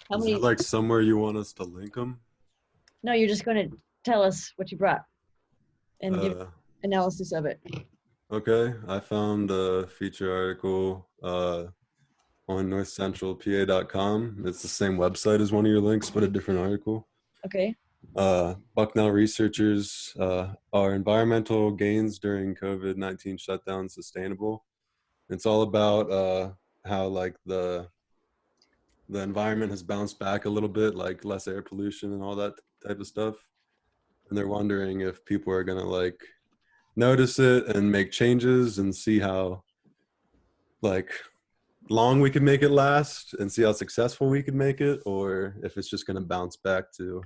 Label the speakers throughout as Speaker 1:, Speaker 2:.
Speaker 1: How
Speaker 2: Is
Speaker 1: many?
Speaker 2: there like somewhere you want us to link them?
Speaker 1: No, you're just going to tell us what you brought and give analysis of it.
Speaker 2: Okay, I found a feature article on northcentralpa.com. It's the same website as one of your links, but a different article.
Speaker 1: Okay.
Speaker 2: Bucknell researchers, are environmental gains during COVID-19 shutdown sustainable? It's all about how like the environment has bounced back a little bit, like less air pollution and all that type of stuff. And they're wondering if people are gonna like notice it and make changes and see how like long we can make it last and see how successful we can make it, or if it's just gonna bounce back to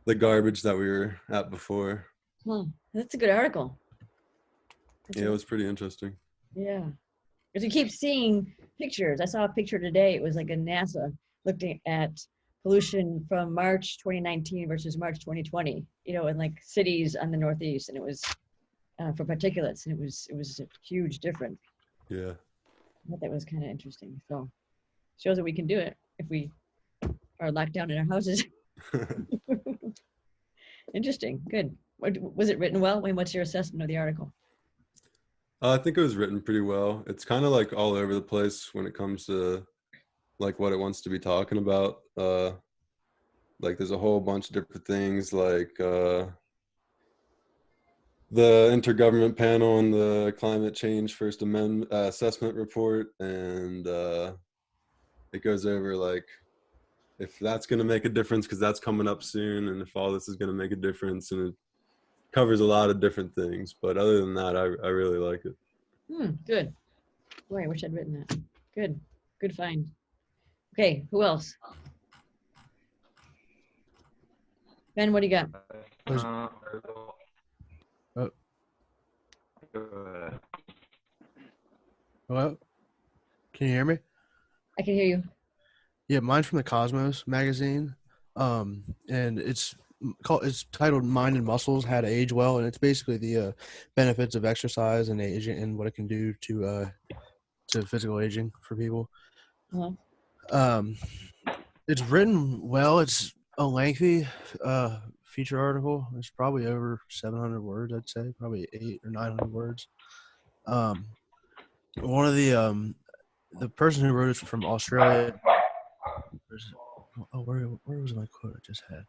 Speaker 2: the garbage that we were at before.
Speaker 1: That's a good article.
Speaker 2: Yeah, it was pretty interesting.
Speaker 1: Yeah. Because you keep seeing pictures. I saw a picture today. It was like a NASA looking at pollution from March 2019 versus March 2020, you know, in like cities on the Northeast. And it was for particulates, and it was a huge difference.
Speaker 2: Yeah.
Speaker 1: I thought that was kind of interesting. So shows that we can do it if we are locked down in our houses. Interesting. Good. Was it written well? Wayne, what's your assessment of the article?
Speaker 2: I think it was written pretty well. It's kind of like all over the place when it comes to like what it wants to be talking about. Like there's a whole bunch of different things like the intergovernment panel and the climate change first amendment assessment report, and it goes over like if that's going to make a difference because that's coming up soon, and if all this is going to make a difference, and it covers a lot of different things. But other than that, I really like it.
Speaker 1: Good. Boy, I wish I'd written that. Good find. Okay, who else? Ben, what do you got?
Speaker 3: Hello? Can you hear me?
Speaker 1: I can hear you.
Speaker 3: Yeah, mine's from the Cosmos magazine. And it's titled Mind and Muscles, How to Age Well, and it's basically the benefits of exercise and aging and what it can do to physical aging for people.
Speaker 1: Uh-huh.
Speaker 3: It's written well. It's a lengthy feature article. It's probably over 700 words, I'd say, probably 800 or 900 words. One of the person who wrote it from Australia. Where was my quote I just had?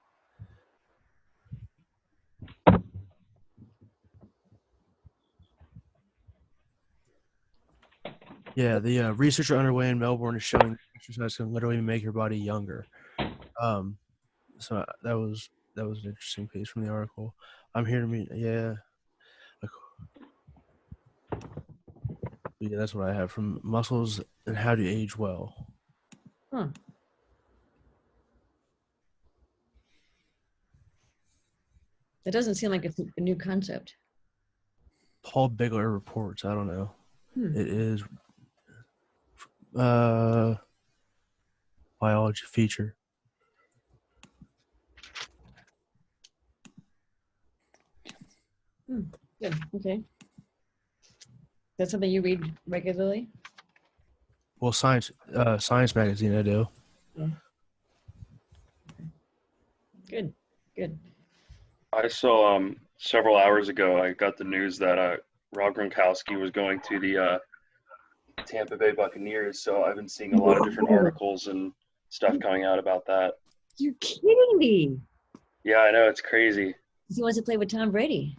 Speaker 3: Yeah, the research underway in Melbourne is showing that exercise can literally make your body younger. So that was an interesting piece from the article. I'm here to meet. Yeah, that's what I have from Muscles and How to Age Well.
Speaker 1: It doesn't seem like it's a new concept.
Speaker 3: Paul Bigler reports. I don't know. It is biology feature.
Speaker 1: Good. Okay. That's something you read regularly?
Speaker 3: Well, science magazine, I do.
Speaker 1: Yeah. Good.
Speaker 4: I saw several hours ago, I got the news that Rob Gronkowski was going to the Tampa Bay Buccaneers. So I've been seeing a lot of different articles and stuff coming out about that.
Speaker 1: You're kidding me.
Speaker 4: Yeah, I know, it's crazy.
Speaker 1: He wants to play with Tom Brady.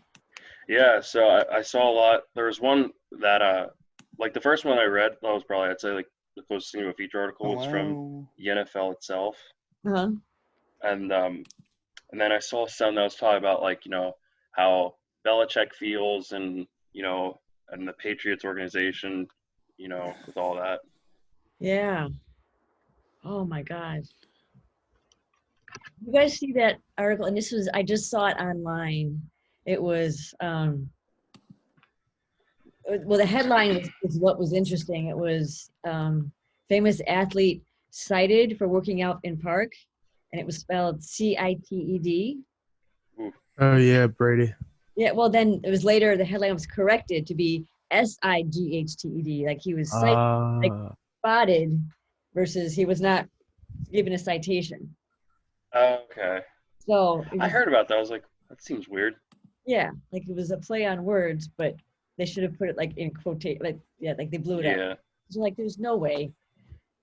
Speaker 4: Yeah, so I saw a lot. There was one that like the first one I read, that was probably, I'd say, like the closest thing to a feature article was from the NFL itself.
Speaker 1: Uh-huh.
Speaker 4: And then I saw some that was talking about, like, you know, how Belichick feels and, you know, and the Patriots organization, you know, with all that.
Speaker 1: Yeah. Oh my God. You guys see that article? And I just saw it online. It was, well, the headline was what was interesting. It was famous athlete cited for working out in park, and it was spelled CITED.
Speaker 3: Oh yeah, Brady.
Speaker 1: Yeah, well then it was later, the headline was corrected to be SIGHTED, like he was cited, like spotted versus he was not given a citation.
Speaker 4: Okay.
Speaker 1: So it
Speaker 4: I
Speaker 1: was,
Speaker 4: heard about that. I was like, that seems weird.
Speaker 1: yeah, like it was a play on words, but they should have put it like in quotate, like, yeah, like they blew it up.
Speaker 4: Yeah.
Speaker 1: So like, there's no way.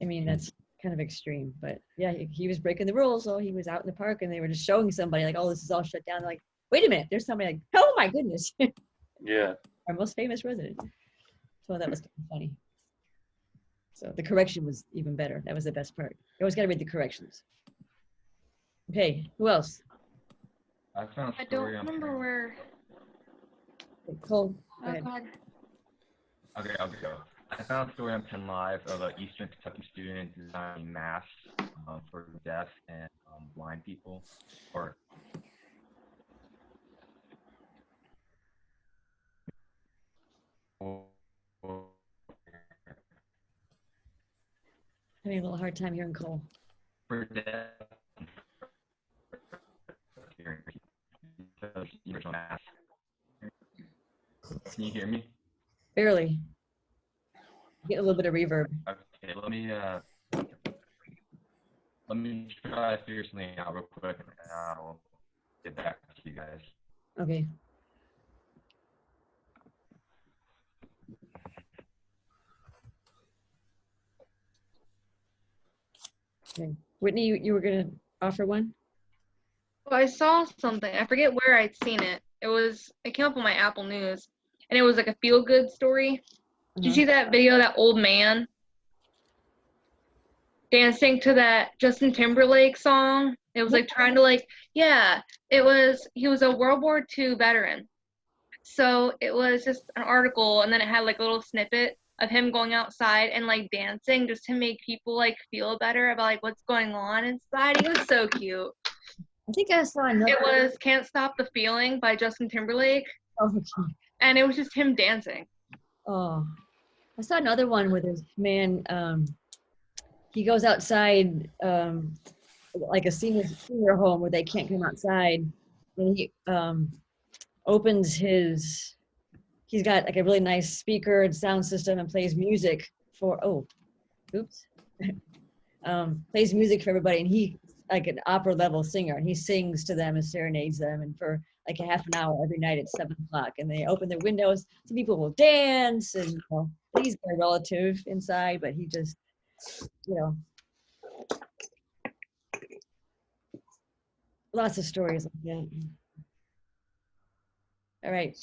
Speaker 1: I mean, that's kind of extreme, but yeah, he was breaking the rules. So he was out in the park and they were just showing somebody like, oh, this is all shut down. They're like, wait a minute, there's somebody like, oh my goodness,
Speaker 4: Yeah.
Speaker 1: our most famous resident. So that was kind of funny. So the correction was even better. That was the best part. You always got to read the corrections. Okay, who else?
Speaker 5: I found a
Speaker 6: I don't
Speaker 5: story on
Speaker 6: remember where.
Speaker 1: Cole, go
Speaker 6: Oh
Speaker 1: ahead.
Speaker 6: God.
Speaker 5: Okay, I'll go. I found a story on Penn Live of an Eastern Kentucky student designing masks for deaf and blind people. Or
Speaker 1: Having a little hard time hearing Cole.
Speaker 5: for deaf hearing people. Those original masks. Can you hear me?
Speaker 1: Barely. Get a little bit of reverb.
Speaker 5: Okay, let me try to figure something out real quick, and I'll get back to you guys.
Speaker 1: Okay. Okay. Whitney, you were gonna offer one?
Speaker 6: Well, I saw something. I forget where I'd seen it. It came up on my Apple News, and it was like a feel good story. Did you
Speaker 1: Uh-huh.
Speaker 6: see that video of that old man dancing to that Justin Timberlake song? It was like trying to like, yeah, he was a World War II veteran. So it was just an article, and then it had like a little snippet of him going outside and like dancing just to make people like feel better about like what's going on inside. He was so cute.
Speaker 1: I think I saw another.
Speaker 6: It was Can't Stop the Feeling by Justin Timberlake,
Speaker 1: Oh, okay.
Speaker 6: and it was just him dancing.
Speaker 1: Oh, I saw another one where this man, he goes outside, like a senior home where they can't come outside, and he opens he's got like a really nice speaker and sound system and plays music for, plays music for everybody, and he like an opera level singer, and he sings to them and serenades them, and for like a half an hour every night at 7 o'clock, and they open their windows. Some people will dance, and he's got a relative inside, but he just, lots of stories like that. All right.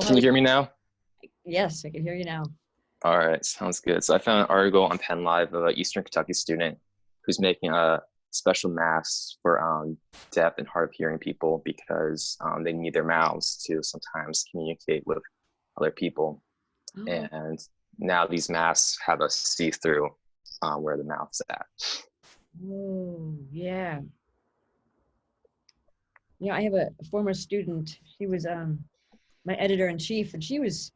Speaker 7: Can you hear me now?
Speaker 1: Yes, I can hear you now.
Speaker 7: All right, sounds good. So I found an article on Penn Live of an Eastern Kentucky student who's making a special masks for deaf and hard of hearing people because they need their mouths to sometimes communicate with other people.
Speaker 1: Oh.
Speaker 7: And now these masks have a see-through where the mouth's at.
Speaker 1: Oh, yeah. I have a former student. She was my editor-in-chief, and she was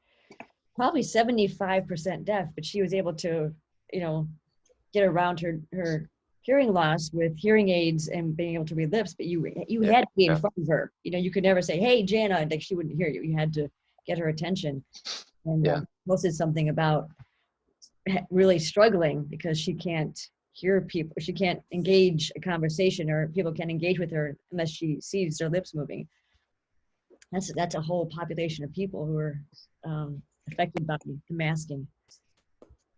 Speaker 1: probably 75% deaf, but she was able to, get around her hearing loss with hearing aids and being able to read lips. But you had to be in front of her. You could never say, "Hey, Jana," like she wouldn't hear you. You had to get her attention. And posted something about really struggling because she can't hear people. She can't engage a conversation, or people can't engage with her unless she sees their lips moving. That's a whole population of people who are affected by the masking.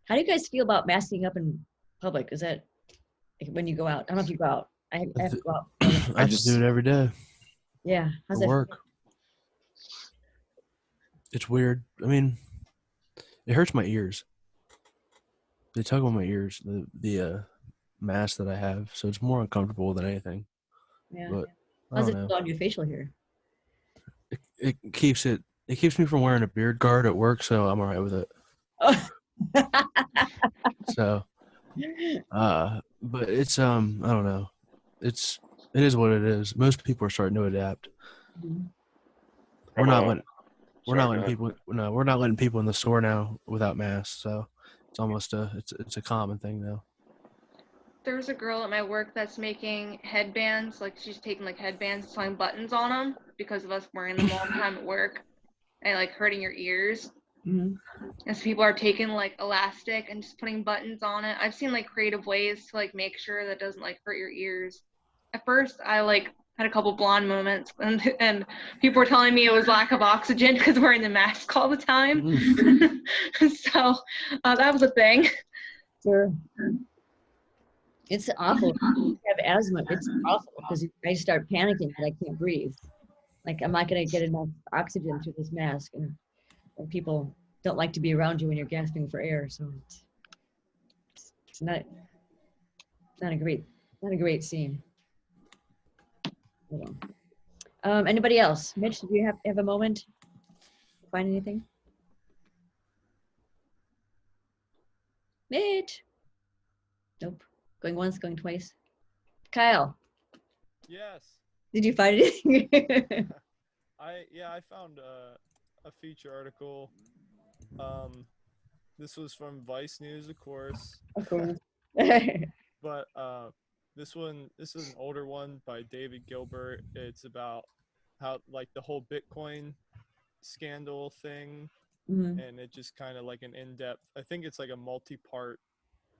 Speaker 1: How do you guys feel about masking up in public? Is that when you go out? I don't know if you go out. I have to go out.
Speaker 3: I just do it every day.
Speaker 1: Yeah. How's that
Speaker 3: Work. It's weird. I mean, it hurts my ears. They tug on my ears, the mask that I have, so it's more uncomfortable than anything.
Speaker 1: Yeah.
Speaker 3: But
Speaker 1: How's
Speaker 3: I
Speaker 1: it
Speaker 3: don't know.
Speaker 1: feel on your facial hair?
Speaker 3: It keeps me from wearing a beard guard at work, so I'm all right with it. So, but it's I don't know. It is what it is. Most people are starting to adapt. We're not letting people in the store now without masks. So it's almost it's a common thing now.
Speaker 6: There's a girl at my work that's making headbands. Like she's taking like headbands, sewing buttons on them because of us wearing them all the time at work, and like hurting your ears.
Speaker 1: Mhm.
Speaker 6: As people are taking like elastic and just putting buttons on it. I've seen like creative ways to like make sure that doesn't like hurt your ears. At first, I like had a couple blonde moments, and people were telling me it was lack of oxygen because wearing the mask all the time. So that was a thing.
Speaker 1: Sure. It's awful. If you have asthma, it's awful because I start panicking that I can't breathe. Like I'm not going to get enough oxygen through this mask, and people don't like to be around you when you're gasping for air. So it's not a great scene. Hold on. Anybody else? Mitch, do you have a moment? Find anything? Mitch. Nope. Going once, going twice. Kyle,
Speaker 8: Yes.
Speaker 1: did you find anything?
Speaker 8: I found a feature article. This was from Vice News, of course.
Speaker 1: Of course.
Speaker 8: But this is an older one by David Gilbert. It's about how like the whole Bitcoin scandal thing,
Speaker 1: Mhm.
Speaker 8: and it just kind of like an in-depth. I think it's like a multi-part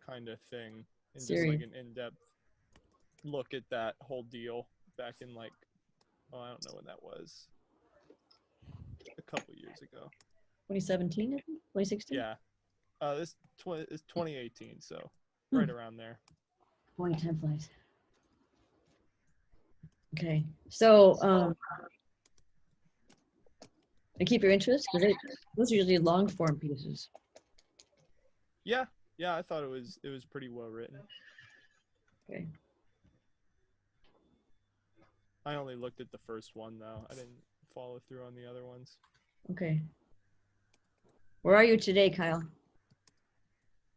Speaker 8: kind of thing, and just
Speaker 1: Series.
Speaker 8: like an in-depth look at that whole deal back in like, oh, I don't know when that was. A couple years ago.
Speaker 1: 2017, I think? 2016?
Speaker 8: Yeah. It's 2018, so right around there.
Speaker 1: Boy, time flies. Okay. So, and keep your interest because those are usually long form pieces.
Speaker 8: Yeah, I thought it was pretty well written.
Speaker 1: Okay.
Speaker 8: I only looked at the first one though. I didn't follow through on the other ones.
Speaker 1: Okay. Where are you today, Kyle?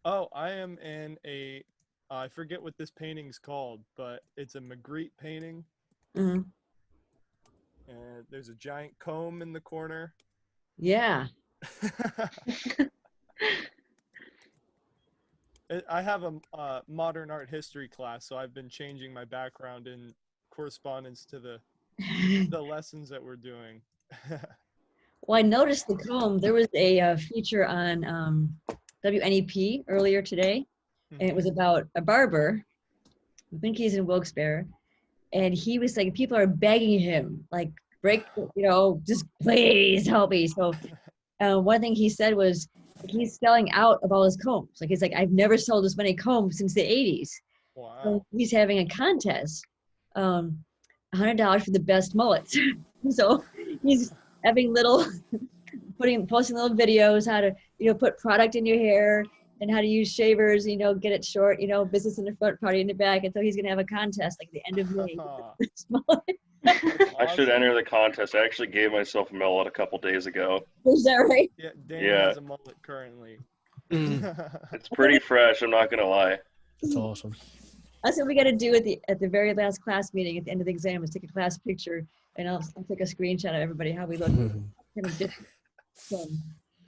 Speaker 8: Oh, I am in I forget what this painting's called, but it's a Magritte painting.
Speaker 1: Mm-hmm.
Speaker 8: And there's a giant comb in the corner.
Speaker 1: Yeah.
Speaker 8: I have a modern art history class, so I've been changing my background in correspondence to the lessons that we're doing.
Speaker 1: Well, I noticed the comb. There was a feature on WNEP earlier today, and it was about a barber. I think he's in Wilkes-Barre, and he was like, people are begging him, like, break, just please help me. So one thing he said was he's selling out of all his combs. Like he's like, I've never sold as many combs since the 80s.
Speaker 8: Wow.
Speaker 1: So he's having a contest, $100 for the best mullets. So he's having posting little videos how to put product in your hair and how to use shavers, get it short, business in the front, party in the back. And so he's gonna have a contest like at the end of May.
Speaker 4: I should enter the contest. I actually gave myself a mullet a couple days ago.
Speaker 1: Is that right?
Speaker 8: Yeah, Dan has a mullet currently.
Speaker 4: It's pretty fresh, I'm not gonna lie.
Speaker 3: That's awesome.
Speaker 1: That's what we got to do at the very last class meeting at the end of the exam is take a class picture, and I'll take a screenshot of everybody how we look kind of different from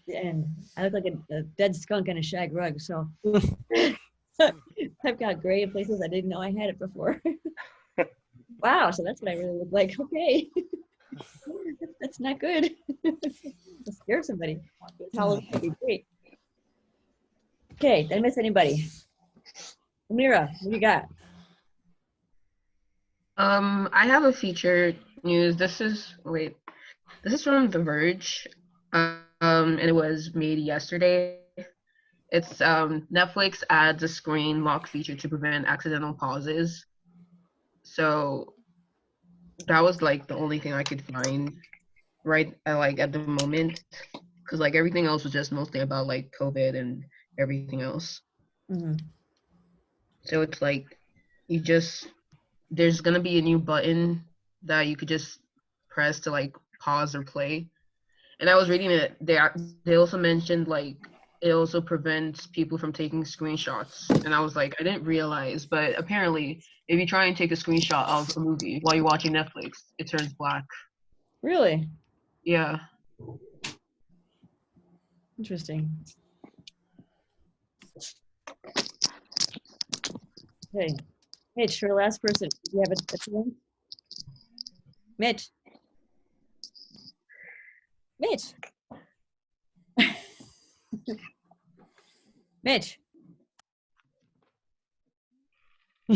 Speaker 1: the end. I look like a dead skunk on a shag rug, so I've got gray in places I didn't know I had it before. Wow, so that's what I really look like. Okay, that's not good. I'll scare somebody. Halloween would be great. Okay, did I miss anybody? Amira, what do you got?
Speaker 9: I have a feature news. This is from The Verge, and it was made yesterday. It's Netflix adds a screen lock feature to prevent accidental pauses. So that was like the only thing I could find at the moment, because like everything else was just mostly about like COVID and everything else.
Speaker 1: Mm-hmm.
Speaker 9: So it's like there's gonna be a new button that you could just press to like pause or play. And I was reading it. They also mentioned like it also prevents people from taking screenshots. And I was like, I didn't realize, but apparently if you try and take a screenshot of a movie while you're watching Netflix, it turns black.
Speaker 1: Really?
Speaker 9: Yeah.
Speaker 1: Interesting. Okay. Mitch, for the last person, do you have a feeling? Mitch. Mitch. Mitch.
Speaker 3: I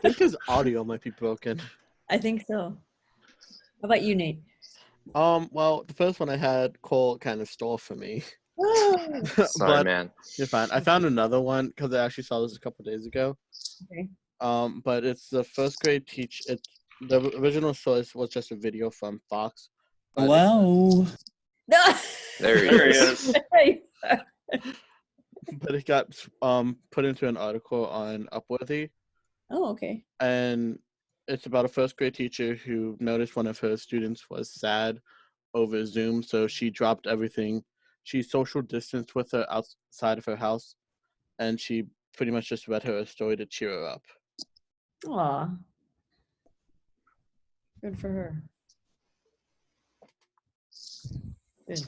Speaker 3: think his audio might be broken.
Speaker 1: I think so. How about you, Nate?
Speaker 3: Well, the first one I had, Cole kind of stole from me.
Speaker 7: Sorry,
Speaker 3: But
Speaker 7: man.
Speaker 3: you're fine. I found another one because I actually saw this a couple days ago.
Speaker 1: Okay.
Speaker 3: But it's the first grade the original source was just a video from Fox. But
Speaker 10: Hello.
Speaker 1: No.
Speaker 7: There he
Speaker 4: There he
Speaker 7: is.
Speaker 4: is.
Speaker 3: but it got put into an article on Upworthy,
Speaker 1: Oh, okay.
Speaker 3: and it's about a first grade teacher who noticed one of her students was sad over Zoom, so she dropped everything. She social distanced with her outside of her house, and she pretty much just read her a story to cheer her up.
Speaker 1: Aw. Good for her. Good.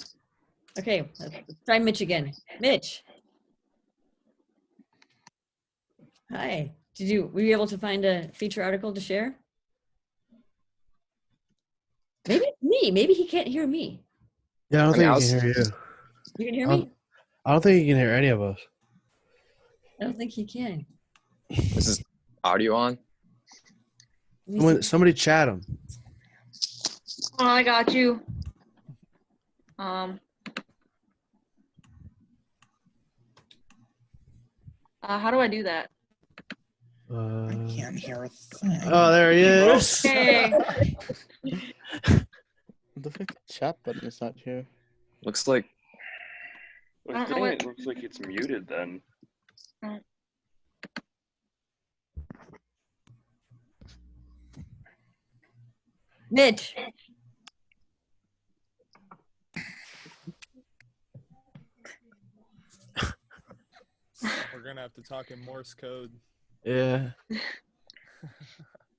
Speaker 1: Okay, let's try Mitch again. Mitch. Hi. Were you able to find a feature article to share? Maybe it's me. Maybe he can't hear me.
Speaker 3: Yeah, I don't
Speaker 7: I mean,
Speaker 3: think
Speaker 7: I
Speaker 3: he
Speaker 7: was-
Speaker 3: can hear you.
Speaker 1: You can hear me?
Speaker 3: I don't think he can hear any of us.
Speaker 1: I don't think he can.
Speaker 7: This is audio on.
Speaker 1: Let me see.
Speaker 3: Somebody chat him.
Speaker 6: Oh, I got you. How do I do that?
Speaker 10: I can't hear a thing.
Speaker 3: Oh, there he is.
Speaker 6: Hey.
Speaker 3: The fucking chat button is not here.
Speaker 7: Looks like
Speaker 6: I don't know
Speaker 4: Dang,
Speaker 6: what-
Speaker 4: it looks like it's muted then.
Speaker 1: Mitch.
Speaker 8: We're gonna have to talk in Morse code.
Speaker 3: Yeah.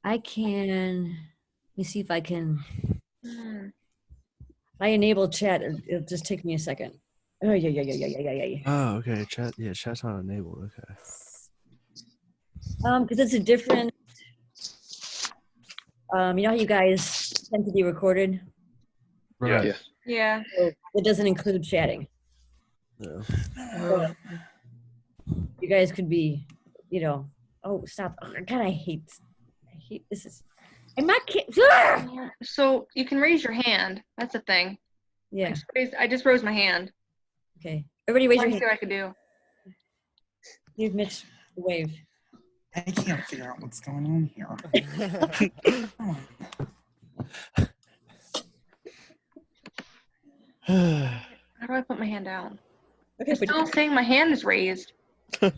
Speaker 1: I can. Let me see if I can.
Speaker 6: Hmm.
Speaker 1: If I enable chat, it'll just take me a second. Oh, yeah.
Speaker 3: Oh, okay. Chat. Yeah, chat's not enabled. Okay.
Speaker 1: Because it's a different. You know how you guys tend to be recorded?
Speaker 3: Right.
Speaker 4: Yes.
Speaker 6: Yeah.
Speaker 1: So it doesn't include chatting.
Speaker 3: No.
Speaker 1: So you guys could be, oh, stop. Oh, God, I hate this. I'm not kidding.
Speaker 6: So you can raise your hand. That's a thing.
Speaker 1: Yeah.
Speaker 6: I just rose my hand.
Speaker 1: Okay. Everybody raise
Speaker 6: Let's
Speaker 1: your
Speaker 6: see
Speaker 1: hand.
Speaker 6: what I could do.
Speaker 1: Give Mitch a wave.
Speaker 10: I can't figure out what's going on here.
Speaker 6: How do I put my hand down?
Speaker 1: Okay,
Speaker 6: It's
Speaker 1: but
Speaker 6: still saying my hand is raised.
Speaker 1: no,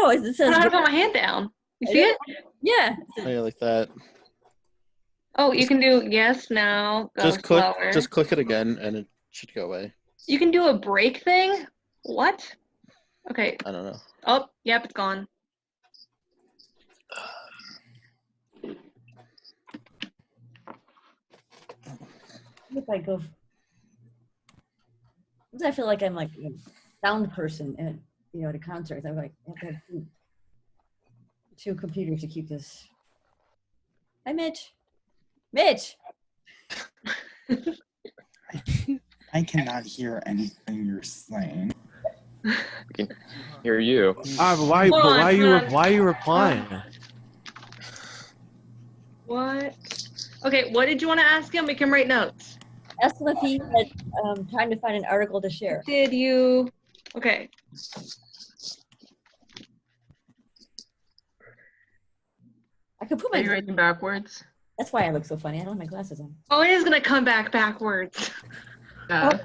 Speaker 1: it
Speaker 6: I
Speaker 1: says
Speaker 6: don't know how to put my hand down. You see it?
Speaker 1: yeah.
Speaker 3: Oh, yeah, like that.
Speaker 6: Oh, you can do yes, no, go slower.
Speaker 3: Just click it again, and it should go away.
Speaker 6: You can do a break thing? What? Okay.
Speaker 3: I don't know.
Speaker 6: Oh, yep, it's gone.
Speaker 1: If I go, sometimes I feel like I'm like a sound person at at a concert. I'm like, I have to have two computers to keep this. Hi, Mitch. Mitch.
Speaker 10: I cannot hear anything you're saying.
Speaker 7: we can hear you.
Speaker 3: But why
Speaker 6: Hold on,
Speaker 3: are you replying?
Speaker 6: What? Okay, what did you want to ask him? We can write notes.
Speaker 1: Ask him if he had time to find an article to share.
Speaker 6: Did you? Okay.
Speaker 1: I could put
Speaker 9: Are you
Speaker 1: my.
Speaker 9: writing backwards?
Speaker 1: That's why I look so funny. I don't have my glasses on.
Speaker 6: Oh, it is gonna come back backwards.
Speaker 9: Yeah.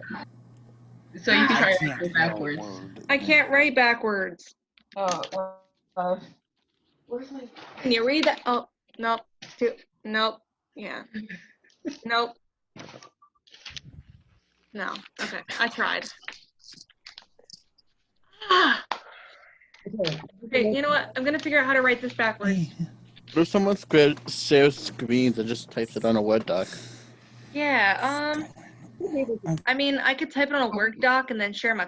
Speaker 9: So you can
Speaker 10: I
Speaker 9: try
Speaker 10: can't
Speaker 9: writing
Speaker 10: hear a
Speaker 9: backwards.
Speaker 10: word.
Speaker 6: I can't write backwards.
Speaker 9: Where's my?
Speaker 6: Can you read that? Oh, nope. Nope. Yeah. Nope. No. Okay. I tried. Ah.
Speaker 1: Okay.
Speaker 6: Okay, you know what? I'm gonna figure out how to write this backwards.
Speaker 3: What if someone shares screens and just types it on a Word doc?
Speaker 6: Yeah, I mean, I could type it on a Word doc and then share my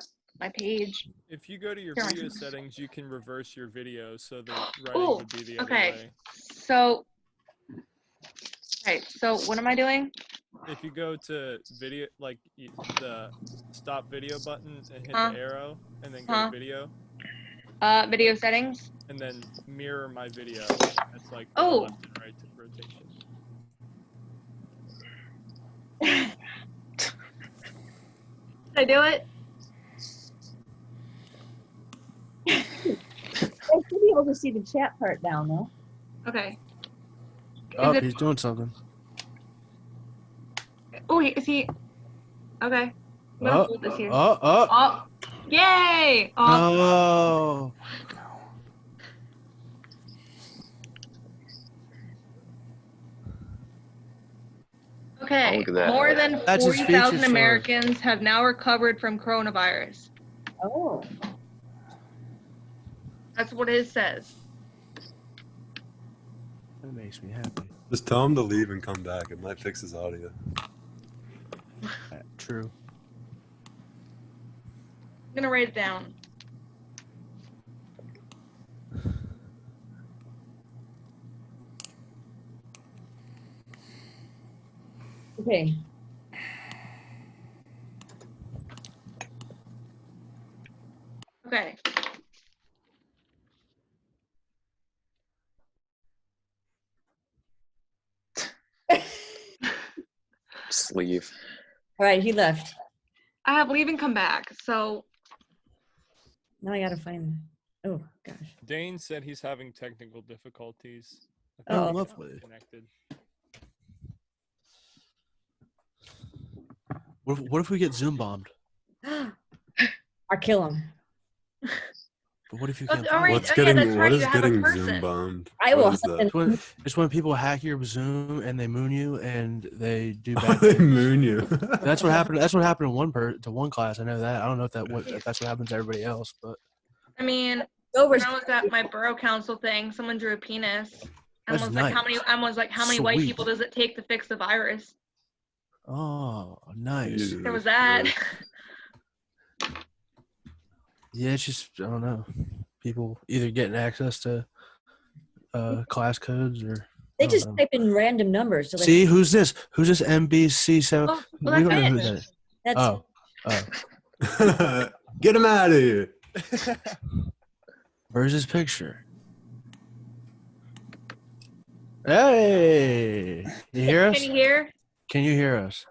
Speaker 6: page.
Speaker 8: If you go to your
Speaker 6: Sure.
Speaker 8: video settings, you can reverse your video so the writing
Speaker 6: Oh,
Speaker 8: would be the other
Speaker 6: okay.
Speaker 8: way.
Speaker 6: So, okay, so what am I doing?
Speaker 8: if you go to video, like the stop video button and hit
Speaker 6: Huh?
Speaker 8: the arrow, and then go
Speaker 6: Huh?
Speaker 8: to video,
Speaker 6: Video settings.
Speaker 8: and then mirror my video. That's like
Speaker 6: Oh.
Speaker 8: left and right rotation.
Speaker 6: Did I do it?
Speaker 1: I should be able to see the chat part down though.
Speaker 6: Okay.
Speaker 3: Oh,
Speaker 6: it-
Speaker 3: he's doing something.
Speaker 6: Oh, is he? Okay. I'm gonna
Speaker 3: Oh,
Speaker 6: hold this here.
Speaker 3: oh.
Speaker 6: Yay! Oh.
Speaker 3: Oh.
Speaker 6: Okay.
Speaker 7: Oh, look at that.
Speaker 6: More than
Speaker 3: That's his
Speaker 6: 40,000
Speaker 3: feature
Speaker 6: Americans have now recovered from coronavirus.
Speaker 1: Oh.
Speaker 6: That's what it says.
Speaker 3: That makes me happy.
Speaker 2: Just tell him to leave and come back. It might fix his audio.
Speaker 3: True.
Speaker 6: I'm gonna write it down.
Speaker 1: Okay.
Speaker 6: Okay.
Speaker 7: Just leave.
Speaker 1: All right, he left.
Speaker 6: I have leave and come back. So
Speaker 1: Now I gotta find. Oh gosh.
Speaker 8: Dane said he's having technical difficulties. I
Speaker 1: Oh,
Speaker 8: think he's
Speaker 3: lovely.
Speaker 8: Connected.
Speaker 3: What if we get Zoom bombed?
Speaker 1: Or kill him.
Speaker 3: But what if you
Speaker 6: Oh,
Speaker 3: can't
Speaker 6: all
Speaker 3: find
Speaker 6: right.
Speaker 3: it?
Speaker 2: What's
Speaker 6: Oh, yeah,
Speaker 2: getting
Speaker 6: that's right,
Speaker 2: what is
Speaker 6: you have a
Speaker 2: getting
Speaker 6: person.
Speaker 2: Zoom bombed?
Speaker 1: I will
Speaker 2: What is
Speaker 1: hunt
Speaker 2: that?
Speaker 3: It's when people hack your Zoom and they moon you and they do
Speaker 2: Oh,
Speaker 3: bad
Speaker 2: they
Speaker 3: things.
Speaker 2: moon you.
Speaker 3: That's what happened. That's what happened to one class. I know that. I don't know if that's what happens to everybody else, but
Speaker 6: I mean,
Speaker 1: Over.
Speaker 6: when I was at my borough council thing, someone drew a penis and
Speaker 3: That's
Speaker 6: was like, "How many?"
Speaker 3: nice.
Speaker 6: I was like, "How many white
Speaker 3: Sweet.
Speaker 6: people does it take to fix the virus?"
Speaker 3: oh, nice.
Speaker 2: Jesus
Speaker 6: There was that.
Speaker 2: Christ.
Speaker 3: Yeah, it's just I don't know. People either getting access to class codes or
Speaker 1: They
Speaker 3: I don't
Speaker 1: just
Speaker 3: know.
Speaker 1: type in random numbers. So they
Speaker 3: See who's this? Who's this MBC? So
Speaker 6: Oh, well,
Speaker 3: we
Speaker 6: that's
Speaker 3: don't know who
Speaker 6: Mitch.
Speaker 3: that is.
Speaker 1: That's
Speaker 3: Oh,
Speaker 2: Get him out of here.
Speaker 3: where's his picture? Hey, you hear us?
Speaker 6: Can you hear?
Speaker 3: Can you hear us?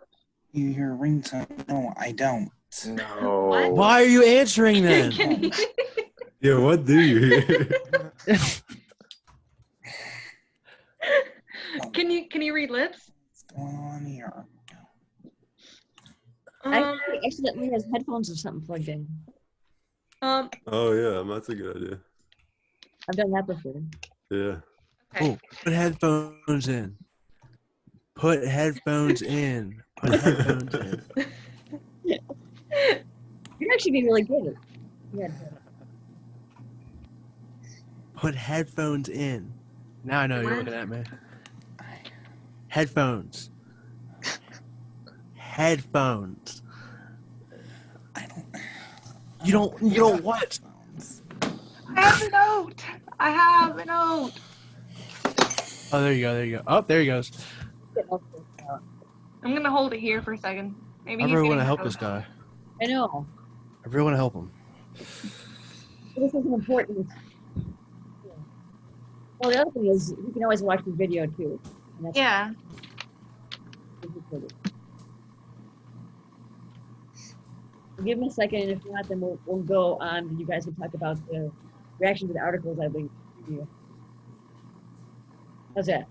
Speaker 10: You hear a ringtone? No, I don't.
Speaker 7: No.
Speaker 3: Why are you answering then?
Speaker 6: Can you?
Speaker 2: Yeah, what do you hear?
Speaker 6: Can you read lips?
Speaker 10: What's going on here?
Speaker 1: I
Speaker 6: Um,
Speaker 1: think he accidentally has headphones or something plugged in.
Speaker 6: um,
Speaker 2: Oh yeah, that's a good idea.
Speaker 1: I've done that before.
Speaker 2: Yeah.
Speaker 6: okay.
Speaker 3: Oh, put headphones in. Put headphones in. Put headphones in.
Speaker 1: You'd actually be really good at yeah.
Speaker 3: Put headphones in. Now I know you're
Speaker 6: What?
Speaker 3: looking at me. Headphones. Headphones.
Speaker 10: I don't.
Speaker 3: You don't what?
Speaker 6: I have a note. I have a note.
Speaker 3: Oh, there you go. There you go. Oh, there he goes.
Speaker 6: I'm gonna hold it here for a second. Maybe
Speaker 3: I
Speaker 6: he's
Speaker 3: really
Speaker 6: getting
Speaker 3: want to help
Speaker 6: the
Speaker 3: this
Speaker 6: note.
Speaker 3: guy.
Speaker 1: I know.
Speaker 3: I really want to help him.
Speaker 1: This is an important. Well, the other thing is you can always watch the video too. And that's
Speaker 6: Yeah.
Speaker 1: recorded. Give me a second, and if not, then we'll go on. You guys can talk about the reaction to the articles I linked to you. How's that?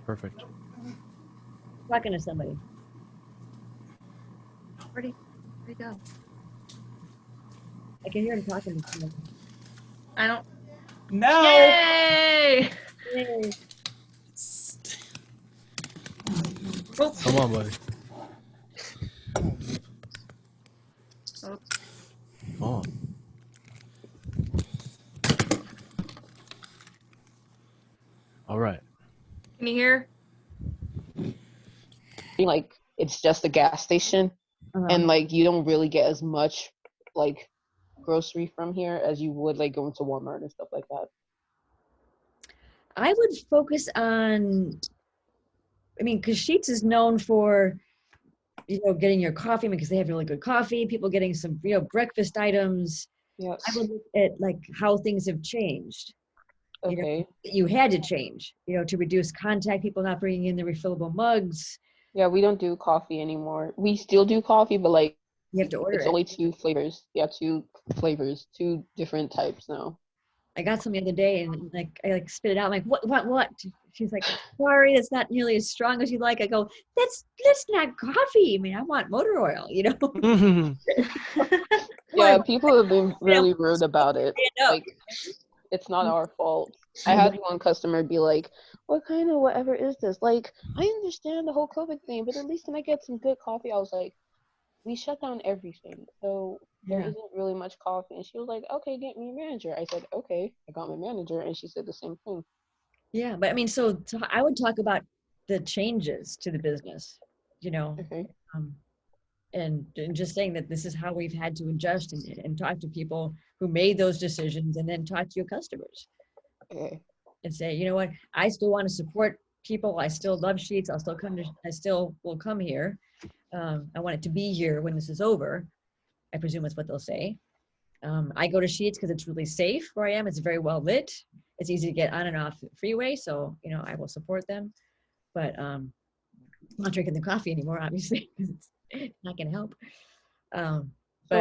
Speaker 3: Perfect.
Speaker 1: Talking to somebody.
Speaker 6: Where'd he go?
Speaker 1: I can hear him talking to somebody.
Speaker 6: I don't.
Speaker 10: No.
Speaker 6: Yay!
Speaker 1: Yay.
Speaker 6: Oh,
Speaker 3: Come on, buddy.
Speaker 6: Oh.
Speaker 3: Come on. All right.
Speaker 6: can you hear?
Speaker 9: Like it's just a gas station, and like you don't really get as much like grocery from here as you would like going to Walmart and stuff like that.
Speaker 1: I would focus on I mean, because Sheets is known for, getting your coffee because they have really good coffee, people getting some, breakfast items.
Speaker 9: Yes.
Speaker 1: I would look at like how things have changed.
Speaker 9: Okay.
Speaker 1: You had to change, to reduce contact, people not bringing in the refillable mugs.
Speaker 9: Yeah, we don't do coffee anymore. We still do coffee, but like
Speaker 1: You have to order
Speaker 9: it's
Speaker 1: it.
Speaker 9: only 2 flavors. Yeah, 2 flavors, 2 different types now.
Speaker 1: I got some the other day and like I like spit it out. I'm like, what? She's like, sorry, that's not nearly as strong as you like. I go, that's not coffee. I mean, I want motor oil,
Speaker 9: Yeah, people have been
Speaker 1: You know,
Speaker 9: really rude about it.
Speaker 1: stand up.
Speaker 9: Like, it's not our fault. I had one customer be like, what kind of whatever is this? Like, I understand the whole COVID thing, but at least can I get some good coffee? I was like, we shut down everything, so there
Speaker 1: Yeah.
Speaker 9: isn't really much coffee. And she was like, okay, get me a manager. I said, okay. I got my manager, and she said the same thing.
Speaker 1: Yeah, but I mean, so I would talk about the changes to the business,
Speaker 9: Okay.
Speaker 1: and just saying that this is how we've had to adjust and talk to people who made those decisions, and then talk to your customers
Speaker 9: Okay.
Speaker 1: and say, you know what, I still want to support people. I still love Sheets. I still will come here. I want it to be here when this is over. I presume that's what they'll say. I go to Sheets because it's really safe where I am. It's very well lit. It's easy to get on and off the freeway. So, I will support them. But I'm not drinking the coffee anymore, obviously, because it's not going to help.
Speaker 9: So
Speaker 1: But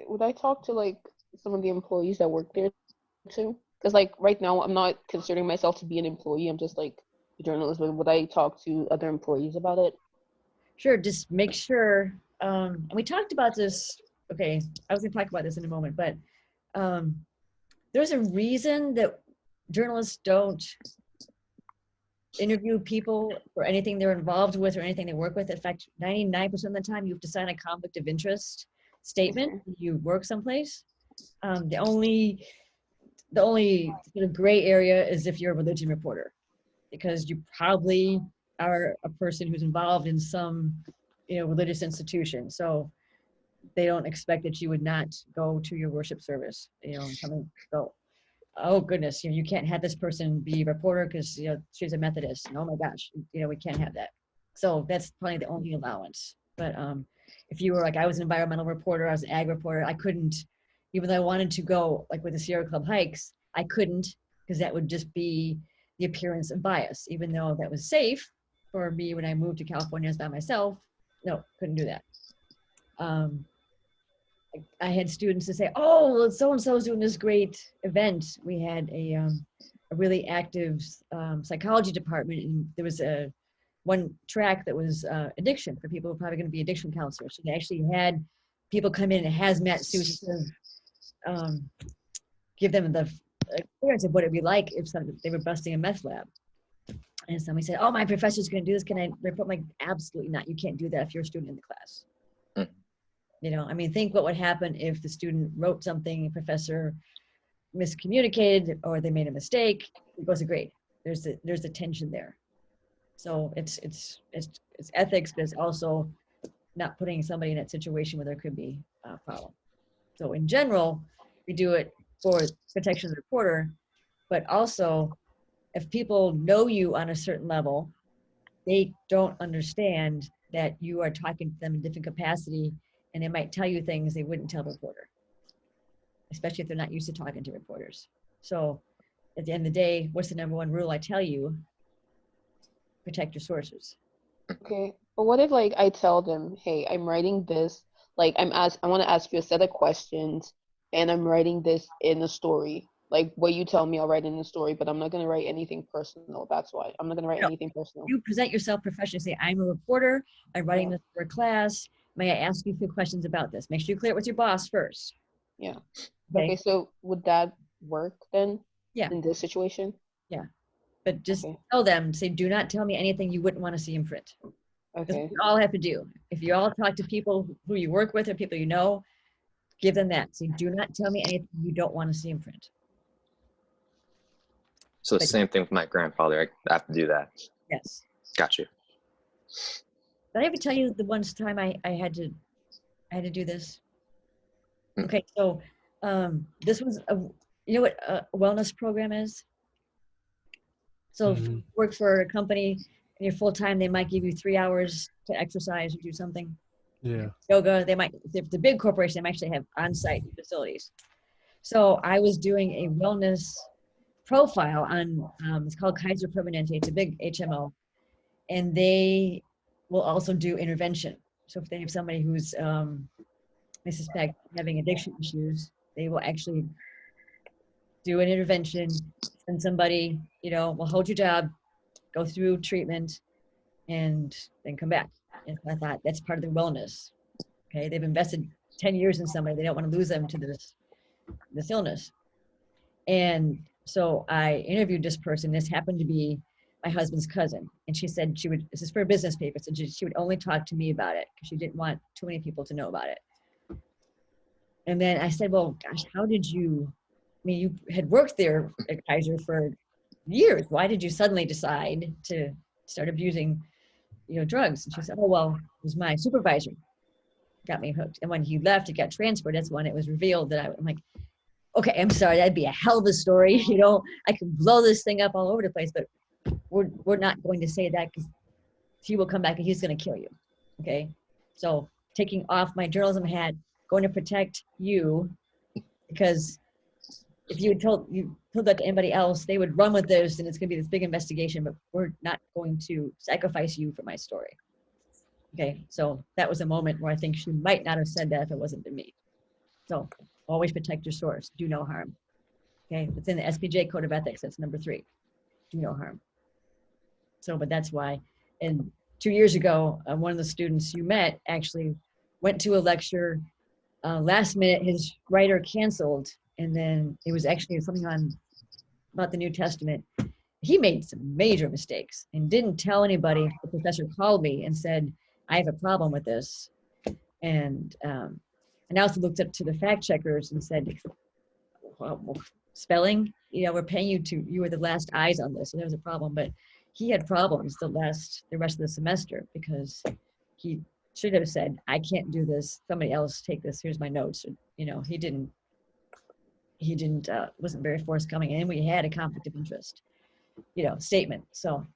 Speaker 9: would I talk to like some of the employees that work there too? Because like right now I'm not considering myself to be an employee. I'm just like a journalist. But would I talk to other employees about it?
Speaker 1: sure, just make sure. And we talked about this. Okay, I was going to talk about this in a moment, but there's a reason that journalists don't interview people for anything they're involved with or anything they work with. In fact, 99% of the time you have to sign a conflict of interest statement when you work someplace. The only sort of gray area is if you're a religion reporter, because you probably are a person who's involved in some, religious institution. So they don't expect that you would not go to your worship service, and go, oh goodness, you can't have this person be a reporter because she's a Methodist. And, oh my gosh, we can't have that. So that's probably the only allowance. But if you were like, I was an environmental reporter, I was an ag reporter, I couldn't, even though I wanted to go like with the Sierra Club hikes, I couldn't, because that would just be the appearance of bias. Even though that was safe for me when I moved to California as by myself, no, couldn't do that. I had students to say, oh, so-and-so is doing this great event. We had a really active psychology department, and there was one track that was addiction for people who are probably going to be addiction counselors. So they actually had people come in in hazmat suits to give them the experience of what it'd be like if they were busting a meth lab. And somebody said, oh, my professor's going to do this. Can I report? I'm like, absolutely not. You can't do that if you're a student in the class. I mean, think what would happen if the student wrote something, a professor miscommunicated, or they made a mistake. It goes a grade. There's a tension there. So it's ethics, but it's also not putting somebody in that situation where there could be a problem. So in general, we do it for protection of the reporter, but also if people know you on a certain level, they don't understand that you are talking to them in different capacity, and they might tell you things they wouldn't tell a reporter, especially if they're not used to talking to reporters. So at the end of the day, what's the number one rule I tell you? Protect your sources.
Speaker 9: Okay, but what if like I tell them, hey, I'm writing this, like I want to ask you a set of questions, and I'm writing this in a story. Like what you tell me, I'll write in the story, but I'm not gonna write anything personal. That's why I'm not gonna write anything personal.
Speaker 1: You present yourself professionally. Say, I'm a reporter. I'm writing this for a class. May I ask you a few questions about this? Make sure you clear it with your boss first.
Speaker 9: Yeah. Okay, so would that work then?
Speaker 1: Yeah.
Speaker 9: In this situation?
Speaker 1: Yeah. But just tell them, say, do not tell me anything you wouldn't want to see in print. That's what you all have to do. If you all talk to people who you work with or people you know, give them that. Say, do not tell me anything you don't want to see in print.
Speaker 7: So the same thing with my grandfather. I have to do that.
Speaker 1: Yes.
Speaker 7: Got you.
Speaker 1: Did I ever tell you the one time I had to do this? Okay, so this was you know what a wellness program is? So work for a company, and you're full-time, they might give you 3 hours to exercise or do something.
Speaker 3: Yeah.
Speaker 1: Yoga, they might, if the big corporation, they might actually have on-site facilities. So I was doing a wellness profile on, it's called Kaiser Permanente. It's a big HMO. And they will also do intervention. So if they have somebody who's, I suspect, having addiction issues, they will actually do an intervention, send somebody, will hold your job, go through treatment, and then come back. And I thought that's part of their wellness. Okay, they've invested 10 years in somebody. They don't want to lose them to this illness. And so I interviewed this person. This happened to be my husband's cousin. And she said she would, this is for a business paper, so she would only talk to me about it because she didn't want too many people to know about it. And then I said, well, gosh, how did you, I mean, you had worked there at Kaiser for years. Why did you suddenly decide to start abusing, drugs? And she said, oh, well, it was my supervisor got me hooked. And when he left, it got transferred. That's when it was revealed that I'm like, okay, I'm sorry, that'd be a hell of a story. I could blow this thing up all over the place, but we're not going to say that because he will come back and he's going to kill you. Okay. So taking off my journalism hat, going to protect you, because if you had told that to anybody else, they would run with this and it's going to be this big investigation, but we're not going to sacrifice you for my story. Okay. So that was a moment where I think she might not have said that if it wasn't to me. So always protect your source. Do no harm. Okay. It's in the SPJ Code of Ethics. That's number 3. Do no harm. So, but that's why. And 2 years ago, one of the students you met actually went to a lecture. Last minute, his writer canceled. And then it was actually something about the New Testament. He made some major mistakes and didn't tell anybody. The professor called me and said, I have a problem with this. And I also looked up to the fact checkers and said, well, spelling, we're paying you were the last eyes on this. So there was a problem, but he had problems the rest of the semester because he should have said, I can't do this. Somebody else take this. Here's my notes. He didn't, wasn't very forthcoming. And we had a conflict of interest, statement. So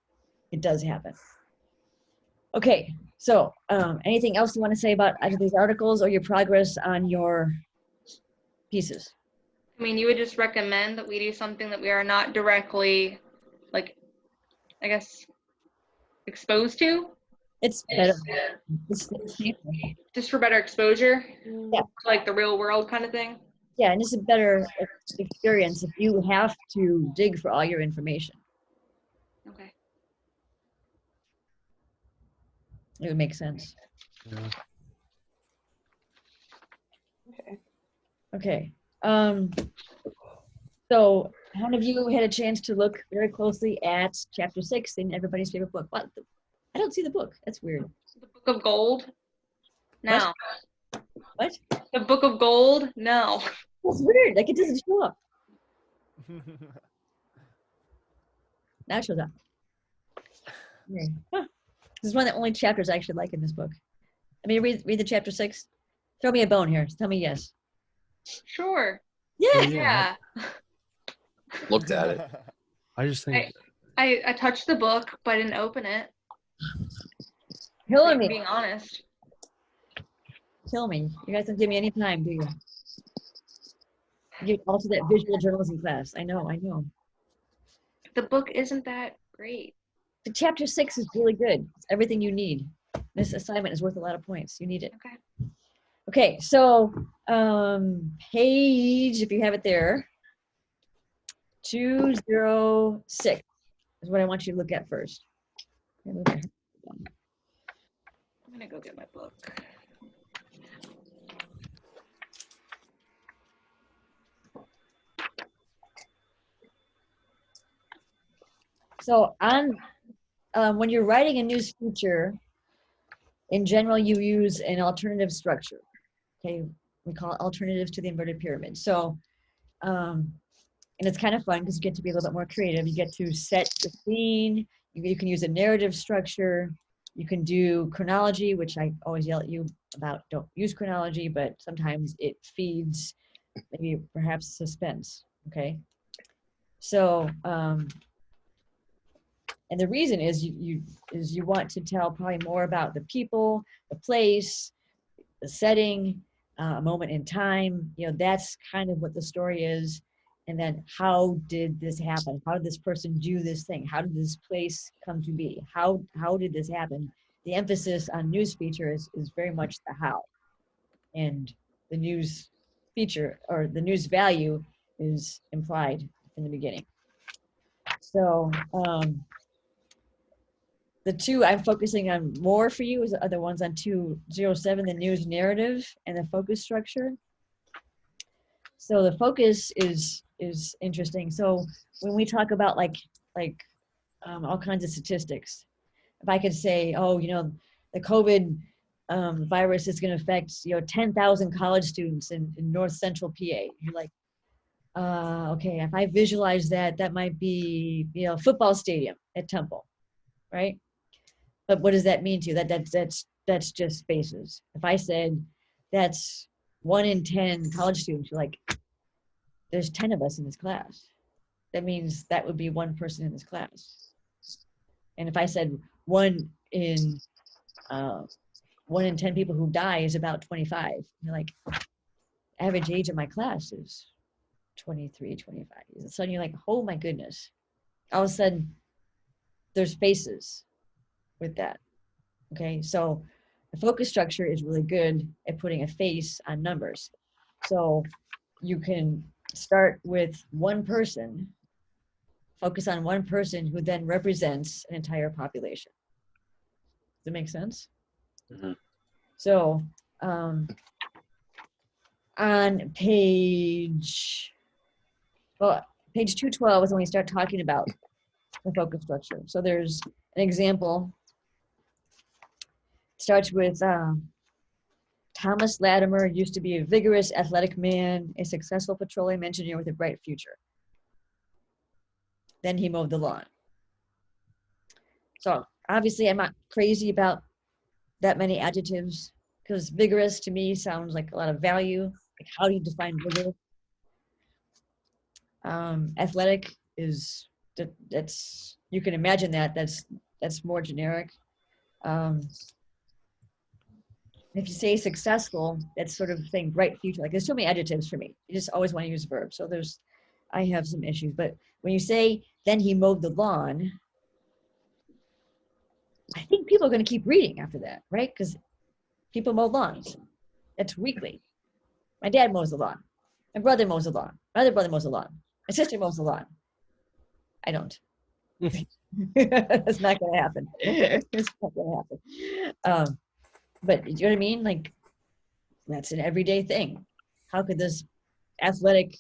Speaker 1: it does happen. Okay. So anything else you want to say about either these articles or your progress on your pieces?
Speaker 6: I mean, you would just recommend that we do something that we are not directly, I guess, exposed to?
Speaker 1: It's better.
Speaker 6: Just for better exposure?
Speaker 1: Yeah.
Speaker 6: Like the real world kind of thing?
Speaker 1: Yeah, and it's a better experience if you have to dig for all your information.
Speaker 6: Okay.
Speaker 1: It would make sense.
Speaker 3: Yeah.
Speaker 1: Okay. So how many of you had a chance to look very closely at chapter 6 in everybody's favorite book? What? I don't see the book. That's weird.
Speaker 6: The Book of Gold? No.
Speaker 1: What?
Speaker 6: The Book of Gold? No.
Speaker 1: That's weird. Like it doesn't show up. Now it shows up. Okay. Huh. This is one of the only chapters I actually like in this book. I mean, read the chapter 6. Throw me a bone here. Tell me yes.
Speaker 6: Sure.
Speaker 1: Yeah.
Speaker 6: Yeah.
Speaker 7: Looked at it.
Speaker 3: I just think
Speaker 6: I touched the book, but I didn't open it.
Speaker 1: Killing me.
Speaker 6: Being honest.
Speaker 1: Kill me. You guys don't give me any time, do you? You also that visual journalism class. I know.
Speaker 6: The book isn't that great.
Speaker 1: The chapter 6 is really good. It's everything you need. This assignment is worth a lot of points. You need it.
Speaker 6: Okay.
Speaker 1: Okay, so page, if you have it there, 206 is what I want you to look at first.
Speaker 6: I'm gonna go get my book.
Speaker 1: So on when you're writing a news feature, in general, you use an alternative structure. Okay, we call it alternatives to the inverted pyramid. So, and it's kind of fun because you get to be a little bit more creative. You get to set the scene. You can use a narrative structure. You can do chronology, which I always yell at you about. Don't use chronology, but sometimes it feeds maybe perhaps suspense. Okay, so And the reason is you want to tell probably more about the people, the place, the setting, a moment in time. That's kind of what the story is. And then how did this happen? How did this person do this thing? How did this place come to be? How did this happen? The emphasis on news feature is very much the how. And the news feature or the news value is implied in the beginning. So the two I'm focusing on more for you are the ones on 207, the news narrative and the focus structure. So the focus is interesting. So when we talk about like all kinds of statistics, if I could say, oh, the COVID virus is going to affect 10,000 college students in North Central PA. You're like, okay, if I visualize that, that might be a football stadium at Temple, right? But what does that mean to you? That's just spaces. If I said that's 1 in 10 college students, you're like, there's 10 of us in this class. That means that would be one person in this class. And if I said 1 in 10 people who die is about 25, you're like, average age of my class is 23, 25. So you're like, oh my goodness. All of a sudden, there's faces with that. Okay, so the focus structure is really good at putting a face on numbers. So you can start with one person, focus on one person who then represents an entire population. Does that make sense?
Speaker 4: Mm-hmm.
Speaker 1: So on page 212 is when we start talking about the focus structure. So there's an example. It starts with Thomas Latimer used to be a vigorous, athletic man, a successful petroleum engineer with a bright future. Then he mowed the lawn. So obviously I'm not crazy about that many adjectives because vigorous to me sounds like a lot of value. Like, how do you define vigor? Athletic is that's you can imagine that's more generic. If you say successful, that's sort of saying bright future. Like, there's so many adjectives for me. You just always want to use verbs. So I have some issues. But when you say, then he mowed the lawn, I think people are going to keep reading after that, right? Because people mow lawns. That's weekly. My dad mows the lawn. My brother mows the lawn. My other brother mows the lawn. My sister mows the lawn. I don't. That's not going to happen. It's not going to happen. But you know what I mean? Like, that's an everyday thing. How could this athletic,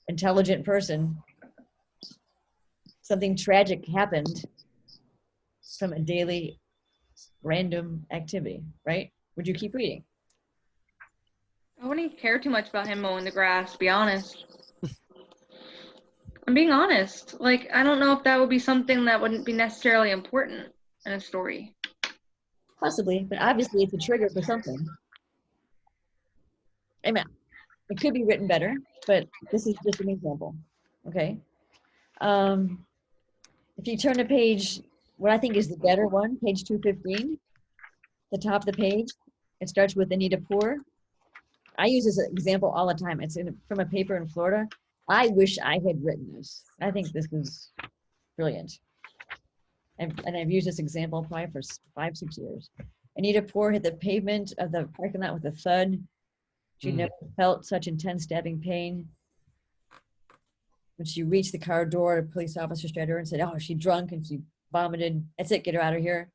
Speaker 1: intelligent person, something tragic happened from a daily random activity, right? Would you keep reading?
Speaker 6: I wouldn't care too much about him mowing the grass, to be honest. I'm being honest. Like, I don't know if that would be something that wouldn't be necessarily important in a story.
Speaker 1: Possibly, but obviously it's a trigger for something. I mean, it could be written better, but this is just an example, okay? If you turn to page, what I think is the better one, page 215, the top of the page, it starts with Anita Poor. I use this example all the time. It's from a paper in Florida. I wish I had written this. I think this is brilliant. And I've used this example probably for 5-6 years. Anita Poor hit the pavement of the parking lot with a thud. She never felt such intense stabbing pain. When she reached the car door, a police officer stared at her and said, oh, she's drunk, and she vomited. That's it, get her out of here.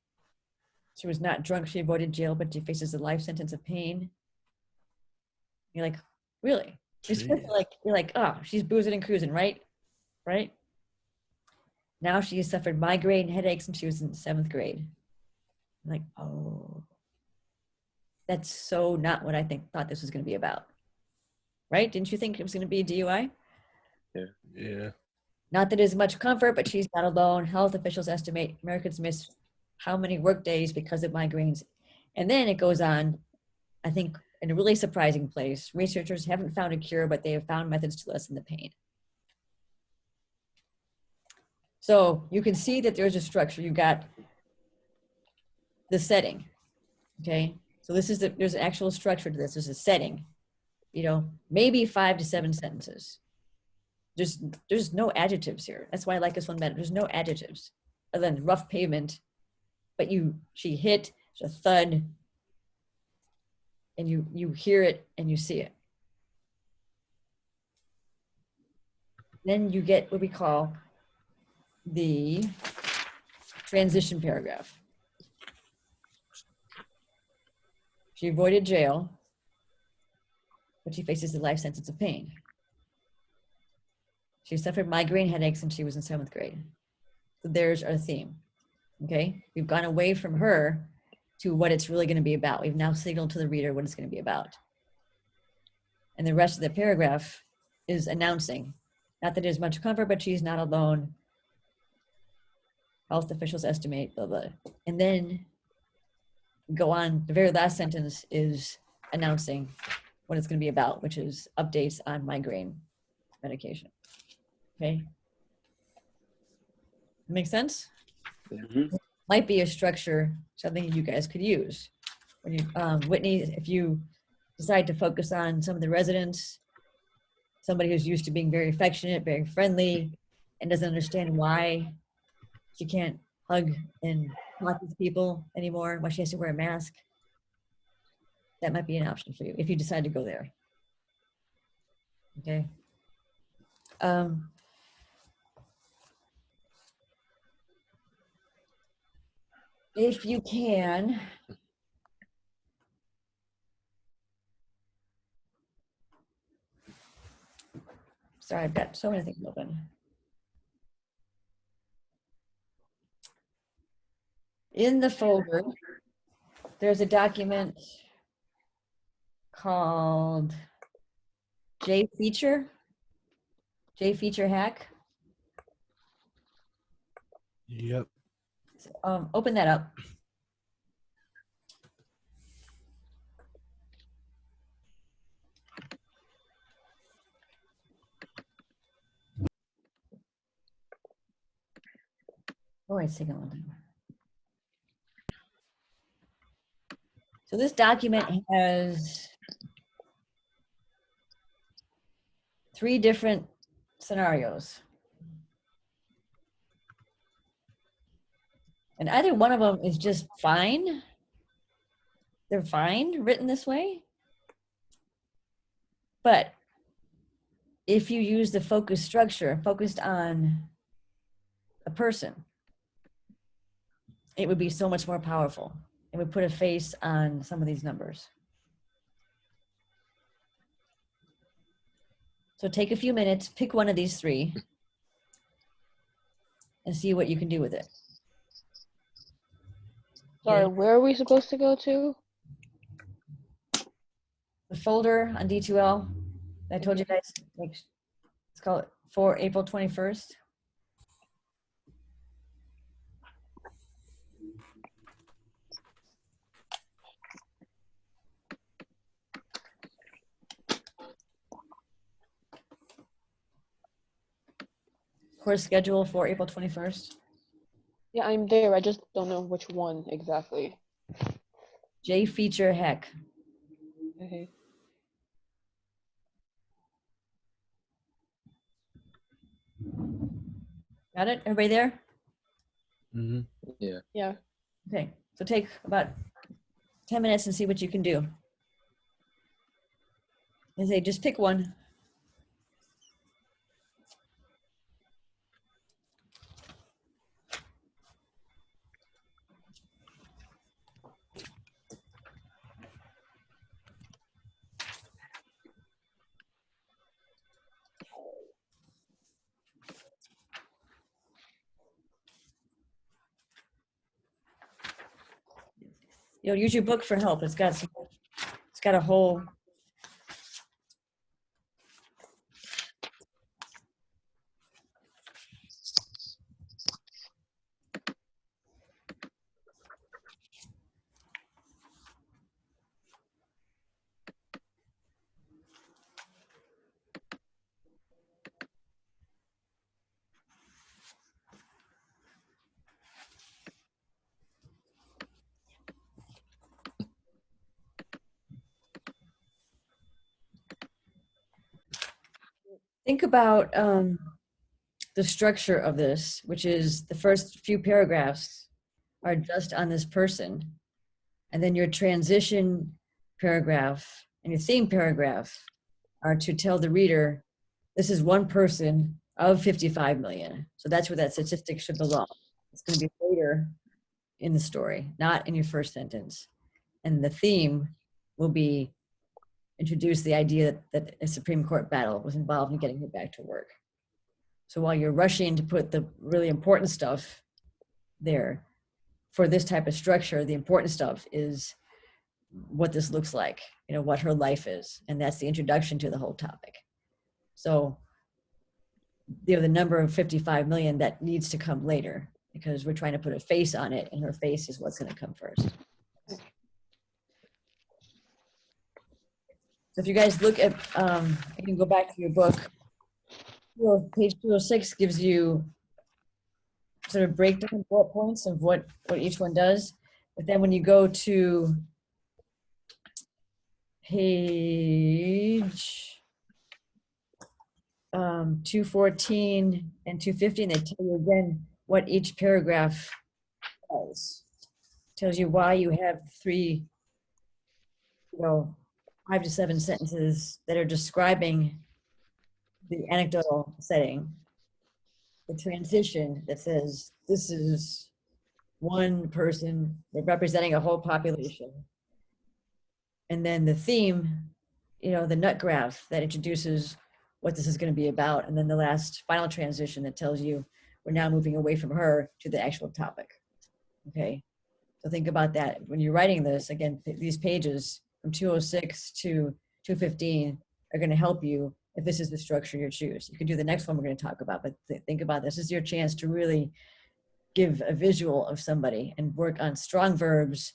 Speaker 1: She was not drunk. She avoided jail, but she faces a life sentence of pain. You're like, really? You're like, oh, she's boozing and cruising, right? Right? Now she has suffered migraine headaches since she was in 7th grade. I'm like, oh, that's so not what I thought this was going to be about. Right? Didn't you think it was going to be a DUI?
Speaker 3: Yeah.
Speaker 1: Not that it is much comfort, but she's not alone. Health officials estimate Americans miss how many work days because of migraines. And then it goes on, I think, in a really surprising place. Researchers haven't found a cure, but they have found methods to lessen the pain. So you can see that there's a structure. You've got the setting, okay? So this is there's an actual structure to this. There's a setting, you know, maybe 5 to 7 sentences. There's no adjectives here. That's why I like this one better. There's no adjectives other than rough pavement, but she hit, there's a thud, and you hear it and you see it. Then you get what we call the transition paragraph. She avoided jail, but she faces a life sentence of pain. She suffered migraine headaches when she was in 7th grade. So there's our theme, okay? We've gone away from her to what it's really gonna be about. We've now signaled to the reader what it's gonna be about. And the rest of the paragraph is announcing, not that there's much comfort, but she's not alone. Health officials estimate, blah, blah. And then go on, the very last sentence is announcing what it's gonna be about, which is updates on migraine medication, okay? Make sense?
Speaker 4: Mhm.
Speaker 1: Might be a structure, something you guys could use. When you, Whitney, if you decide to focus on some of the residents, somebody who's used to being very affectionate, very friendly, and doesn't understand why she can't hug and talk with people anymore, why she has to wear a mask, that might be an option for you if you decide to go there. Okay. If you can, sorry, I've got so many things open. In the folder, there's a document called J Feature Hack.
Speaker 3: Yep.
Speaker 1: Open that up. Oh, it's taking a long time. So this document has 3 different scenarios. And either one of them is just fine. They're fine written this way. But if you use the focus structure focused on a person, it would be so much more powerful. It would put a face on some of these numbers. So take a few minutes, pick one of these 3, and see what you can do with it.
Speaker 11: Sorry,
Speaker 1: Okay.
Speaker 11: where are we supposed to go to?
Speaker 1: The folder on D2L, I told you guys, like, let's call it for April 21st. Course schedule for April 21st.
Speaker 11: Yeah, I'm there. I just don't know which one exactly.
Speaker 1: J Feature Hack.
Speaker 11: Okay.
Speaker 1: Got it? Everybody there?
Speaker 3: Mm-hmm.
Speaker 7: Yeah.
Speaker 11: Yeah.
Speaker 1: Okay, so take about 10 minutes and see what you can do. And say, just pick one. Use your book for help. It's got a whole. think about the structure of this, which is the first few paragraphs are just on this person. And then your transition paragraph and your theme paragraph are to tell the reader, this is one person of 55 million. So that's where that statistic should belong. It's going to be later in the story, not in your first sentence. And the theme will be introduce the idea that a Supreme Court battle was involved in getting her back to work. So while you're rushing to put the really important stuff there, for this type of structure, the important stuff is what this looks like, you know, what her life is. And that's the introduction to the whole topic. So, you know, the number of 55 million that needs to come later because we're trying to put a face on it, and her face is what's going to come first. So if you guys look at, you can go back to your book. Page 206 gives you sort of breakdown bullet points of what each one does. But then when you go to page 214 and 215, they tell you again what each paragraph does. Tells you why you have 3, 5 to 7 sentences that are describing the anecdotal setting. The transition that says this is one person representing a whole population. And then the theme, the nut graph that introduces what this is going to be about. And then the last final transition that tells you we're now moving away from her to the actual topic. Okay. So think about that. When you're writing this, again, these pages from 206 to 215 are going to help you if this is the structure you choose. You can do the next one we're going to talk about, but think about this. This is your chance to really give a visual of somebody and work on strong verbs,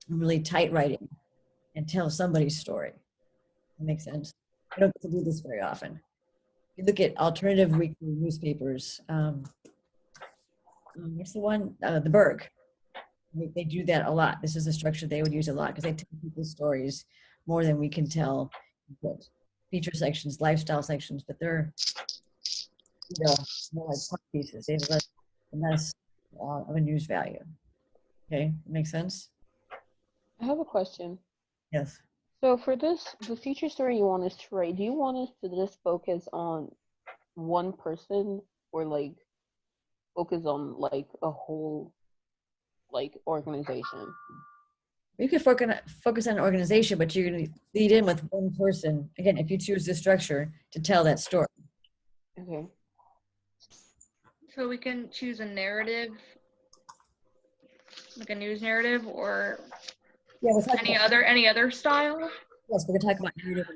Speaker 1: really tight writing, and tell somebody's story. That makes sense. I don't get to do this very often. You look at alternative weekly newspapers. What's the one? The Berg. They do that a lot. This is a structure they would use a lot because they tell people's stories more than we can tell. Feature sections, lifestyle sections, but they're more like puff pieces. They have less of a news value. Okay, makes sense?
Speaker 11: I have a question.
Speaker 1: Yes.
Speaker 11: So for this, the feature story you want us to write, do you want us to just focus on one person or like focus on like a whole like organization?
Speaker 1: You could focus on an organization, but you're going to lead in with one person. Again, if you choose this structure to tell that story.
Speaker 11: Okay.
Speaker 6: So we can choose a narrative, like a news narrative, or
Speaker 1: Yeah, we'll talk
Speaker 6: any other style.
Speaker 1: Yes, we're going to talk about narrative.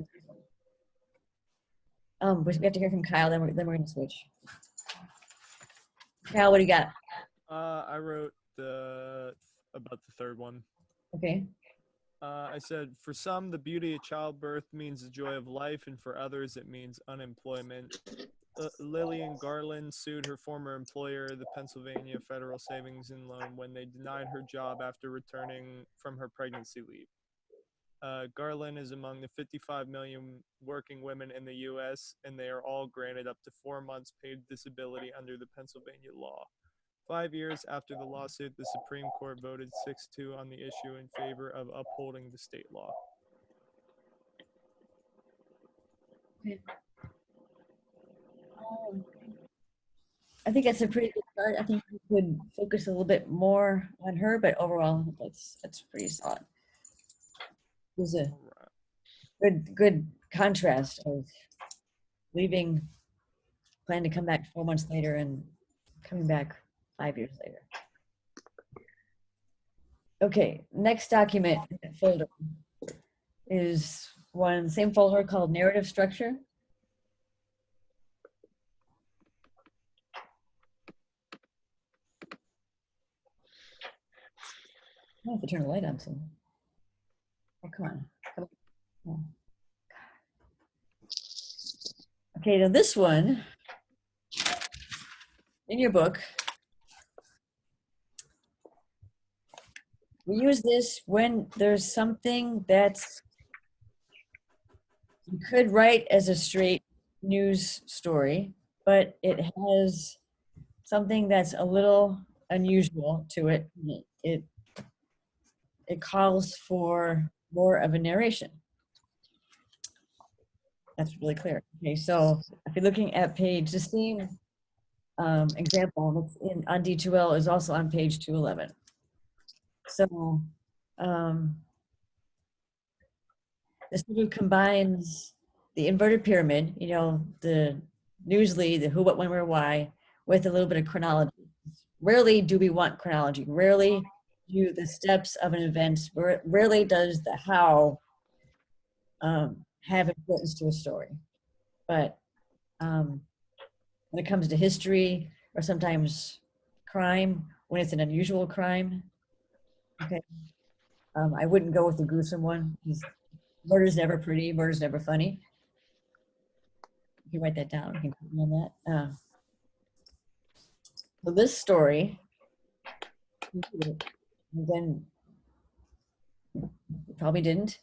Speaker 1: We have to hear from Kyle, then we're going to switch. Kyle, what do you got?
Speaker 8: I wrote about the third one.
Speaker 1: Okay.
Speaker 8: I said, for some, the beauty of childbirth means the joy of life, and for others, it means unemployment. Lillian Garland sued her former employer, the Pennsylvania Federal Savings and Loan, when they denied her job after returning from her pregnancy leave. Garland is among the 55 million working women in the U.S., and they are all granted up to 4 months paid disability under the Pennsylvania law. 5 years after the lawsuit, the Supreme Court voted 6-2 on the issue in favor of upholding the state law.
Speaker 1: Okay. I think that's a pretty good start. I think we could focus a little bit more on her, but overall, that's pretty solid. There's a good contrast of leaving, planning to come back 4 months later, and coming back 5 years later. Okay, next document folder is one same folder called narrative structure. I have to turn the light on soon. Oh, come on. Oh. Okay, now this one in your book, we use this when there's something that's you could write as a straight news story, but it has something that's a little unusual to it. It it calls for more of a narration. That's really clear. Okay, so if you're looking at page, the same example that's in on D2L is also on page 211. So this sort of combines the inverted pyramid, you know, the news lead, the who, what, when, where, why, with a little bit of chronology. Rarely do we want chronology. Rarely do the steps of an event, rarely does the how have importance to a story. But when it comes to history or sometimes crime, when it's an unusual crime, okay, I wouldn't go with the gruesome one. Murder's never pretty, murder's never funny. You can write that down. You can quote me on that. So this story, and then you probably didn't,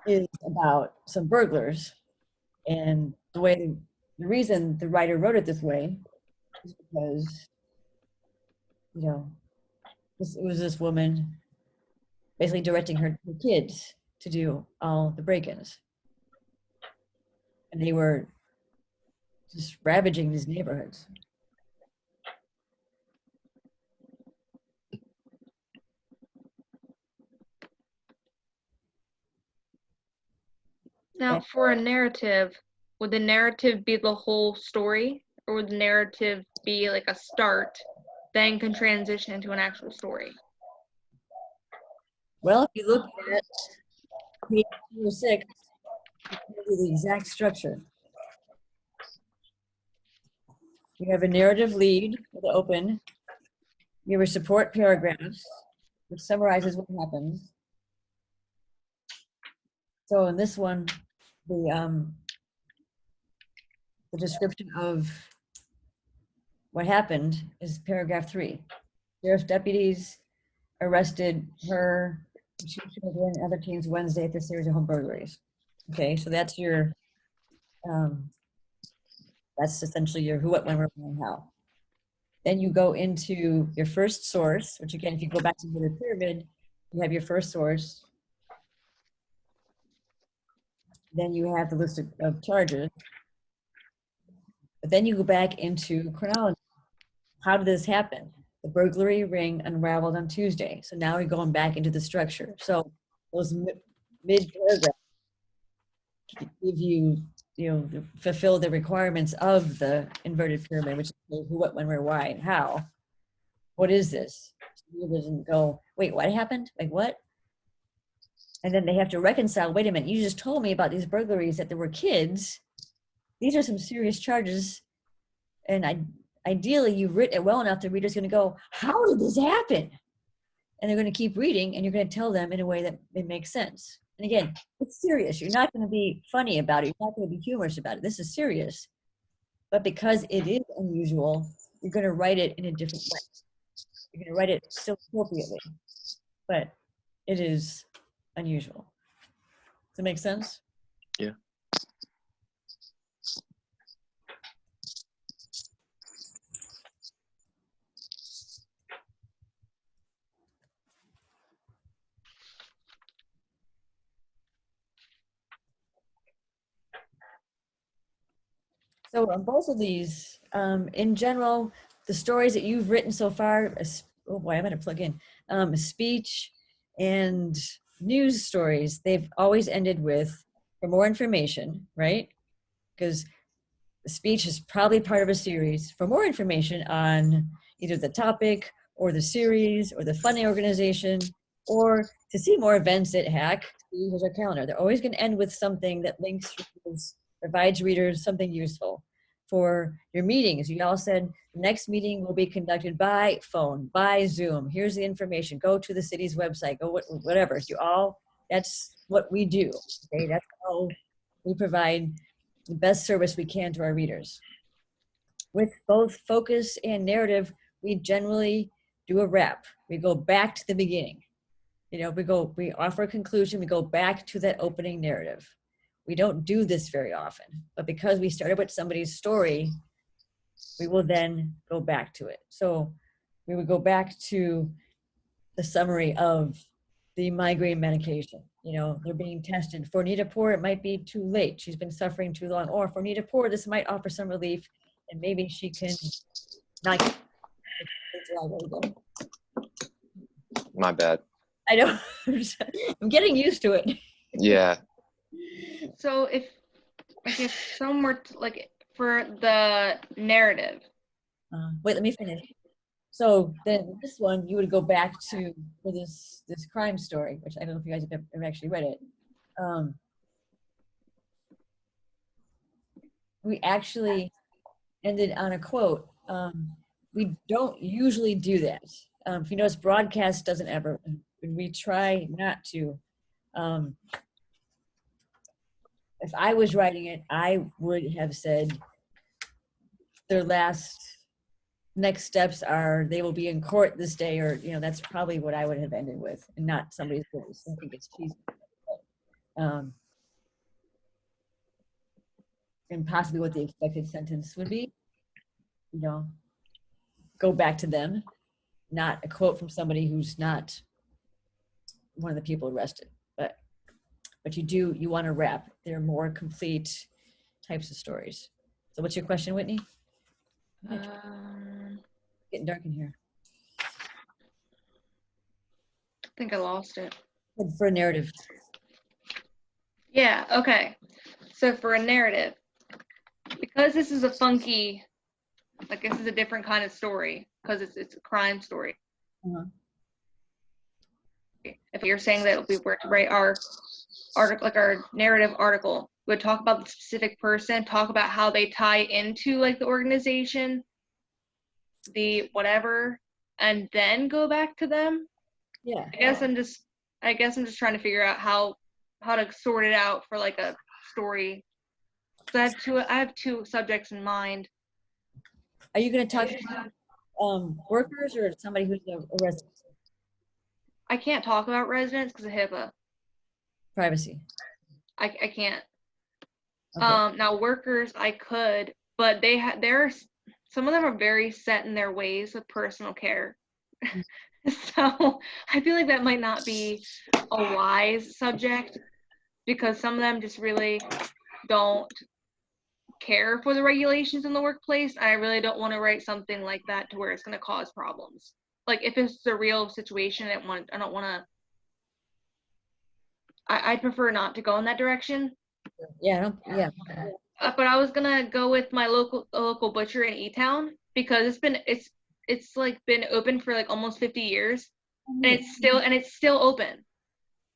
Speaker 1: is about some burglars. And the reason the writer wrote it this way is because, you know, it was this woman basically directing her kids to do all the break-ins. And they were just ravaging these neighborhoods.
Speaker 6: Now, for a narrative, would the narrative be the whole story, or would the narrative be like a start, then can transition into an actual story?
Speaker 1: Well, if you look at page 206, you can do the exact structure. You have a narrative lead with the open. You have a support paragraphs, which summarizes what happens. So in this one, the description of what happened is paragraph 3. Sheriff's deputies arrested her, 2 children, and other teens Wednesday at the series of home burglaries. Okay, so that's your, that's essentially your who, what, when, where, when, how. Then you go into your first source, which again, if you go back to the pyramid, you have your first source. Then you have the list of charges. But then you go back into chronology. How did this happen? The burglary ring unraveled on Tuesday. So now we're going back into the structure. So those mid-paragraphs give you, fulfill the requirements of the inverted pyramid, which is who, what, when, where, why, and how. What is this? So you doesn't go, wait, what happened? Like what? And then they have to reconcile, wait a minute, you just told me about these burglaries that there were kids. These are some serious charges. And ideally, you've written it well enough, the reader's going to go, how did this happen? And they're going to keep reading, and you're going to tell them in a way that it makes sense. And again, it's serious. You're not going to be funny about it. You're not going to be humorous about it. This is serious. But because it is unusual, you're going to write it in a different way. You're going to write it still appropriately, but it is unusual. Does that make sense?
Speaker 7: Yeah.
Speaker 1: So on both of these, in general, the stories that you've written so far, oh boy, I'm gonna plug in, speech and news stories, they've always ended with, for more information, right? Because the speech is probably part of a series. For more information on either the topic or the series or the funding organization, or to see more events at HACC, here's our calendar. They're always gonna end with something that links readers, provides readers something useful. For your meetings, you all said the next meeting will be conducted by phone, by Zoom. Here's the information. Go to the city's website. Go whatever. You all. That's what we do. Okay, that's how we provide the best service we can to our readers. With both focus and narrative, we generally do a wrap. We go back to the beginning. We offer a conclusion. We go back to that opening narrative. We don't do this very often, but because we started with somebody's story, we will then go back to it. So we would go back to the summary of the migraine medication. You know, they're being tested. For Nita Poor, it might be too late. She's been suffering too long. Or for Nita Poor, this might offer some relief, and maybe she can not get.
Speaker 7: My bad.
Speaker 1: I know. I'm getting used to it.
Speaker 7: Yeah.
Speaker 6: So if some were like for the narrative.
Speaker 1: Wait, let me finish. So then this one, you would go back to for this crime story, which I don't know if you guys have ever actually read it. We actually ended on a quote. We don't usually do that. If you notice, broadcast doesn't ever. We try not to. If I was writing it, I would have said their next steps are they will be in court this day, or that's probably what I would have ended with, and not somebody's voice. I think it's cheesy. And possibly what the expected sentence would be. Go back to them, not a quote from somebody who's not one of the people arrested. But you want to wrap. They're more complete types of stories. So what's your question, Whitney? Getting dark in here.
Speaker 6: I think I lost it.
Speaker 1: For a narrative.
Speaker 6: Yeah, okay. So for a narrative, because this is a funky, like this is a different kind of story, because it's a crime story. If you're saying that we were to write our article, like our narrative article, we would talk about the specific person, talk about how they tie into like the organization, the whatever, and then go back to them.
Speaker 1: Yeah.
Speaker 6: I guess I'm just trying to figure out how to sort it out for like a story. So I have two subjects in mind.
Speaker 1: Are you going to talk about workers or somebody who's a resident?
Speaker 6: I can't talk about residents because of HIPAA.
Speaker 1: Privacy.
Speaker 6: I can't.
Speaker 1: Okay.
Speaker 6: Now workers I could, but some of them are very set in their ways of personal care. So I feel like that might not be a wise subject because some of them just really don't care for the regulations in the workplace. I really don't want to write something like that to where it's going to cause problems. Like if it's a real situation, I don't want to. I'd prefer not to go in that direction.
Speaker 1: Yeah.
Speaker 6: But I was gonna go with my local butcher in E-Town because it's like been open for like almost 50 years, and it's still open.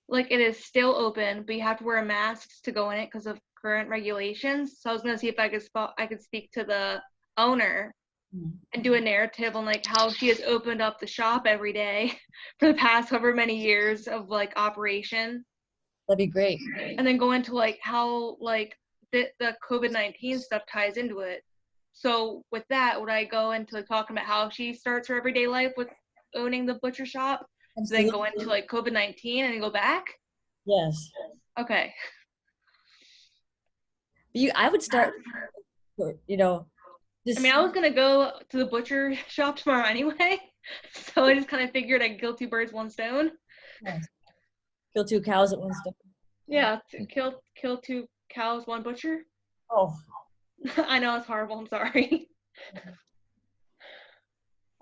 Speaker 6: Like it is still open, but you have to wear a mask to go in it because of current regulations. So I was gonna see if I could speak to the owner and do a narrative on like how she has opened up the shop every day for the past however many years of like operation.
Speaker 1: That'd be great.
Speaker 6: And then go into like how like the COVID-19 stuff ties into it. So with that, would I go into like, talking about how she starts her everyday life with owning the butcher shop, then go into like COVID-19 and then go back?
Speaker 1: Yes.
Speaker 6: Okay.
Speaker 1: I would start, I
Speaker 6: mean, I was gonna go to the butcher shop tomorrow anyway, so I just kind of figured I'd kill two birds, one stone.
Speaker 1: Yes. Kill two cows at one stone.
Speaker 6: Yeah, kill two cows, one butcher.
Speaker 1: Oh.
Speaker 6: I know it's horrible. I'm sorry.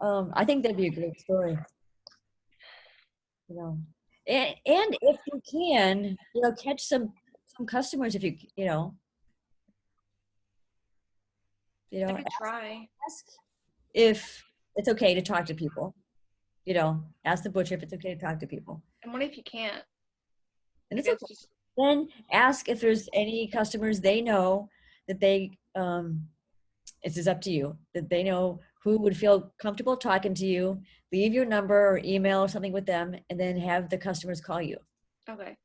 Speaker 1: I think that'd be a great story. And if you can, catch some customers if
Speaker 6: I could try.
Speaker 1: Ask if it's okay to talk to people. Ask the butcher if it's okay to talk to people.
Speaker 6: And what if you can't?
Speaker 1: And it's okay. Then ask if there's any customers they know that they, this is up to you, that they know who would feel comfortable talking to you. Leave your number or email or something with them, and then have the customers call you.
Speaker 6: Okay.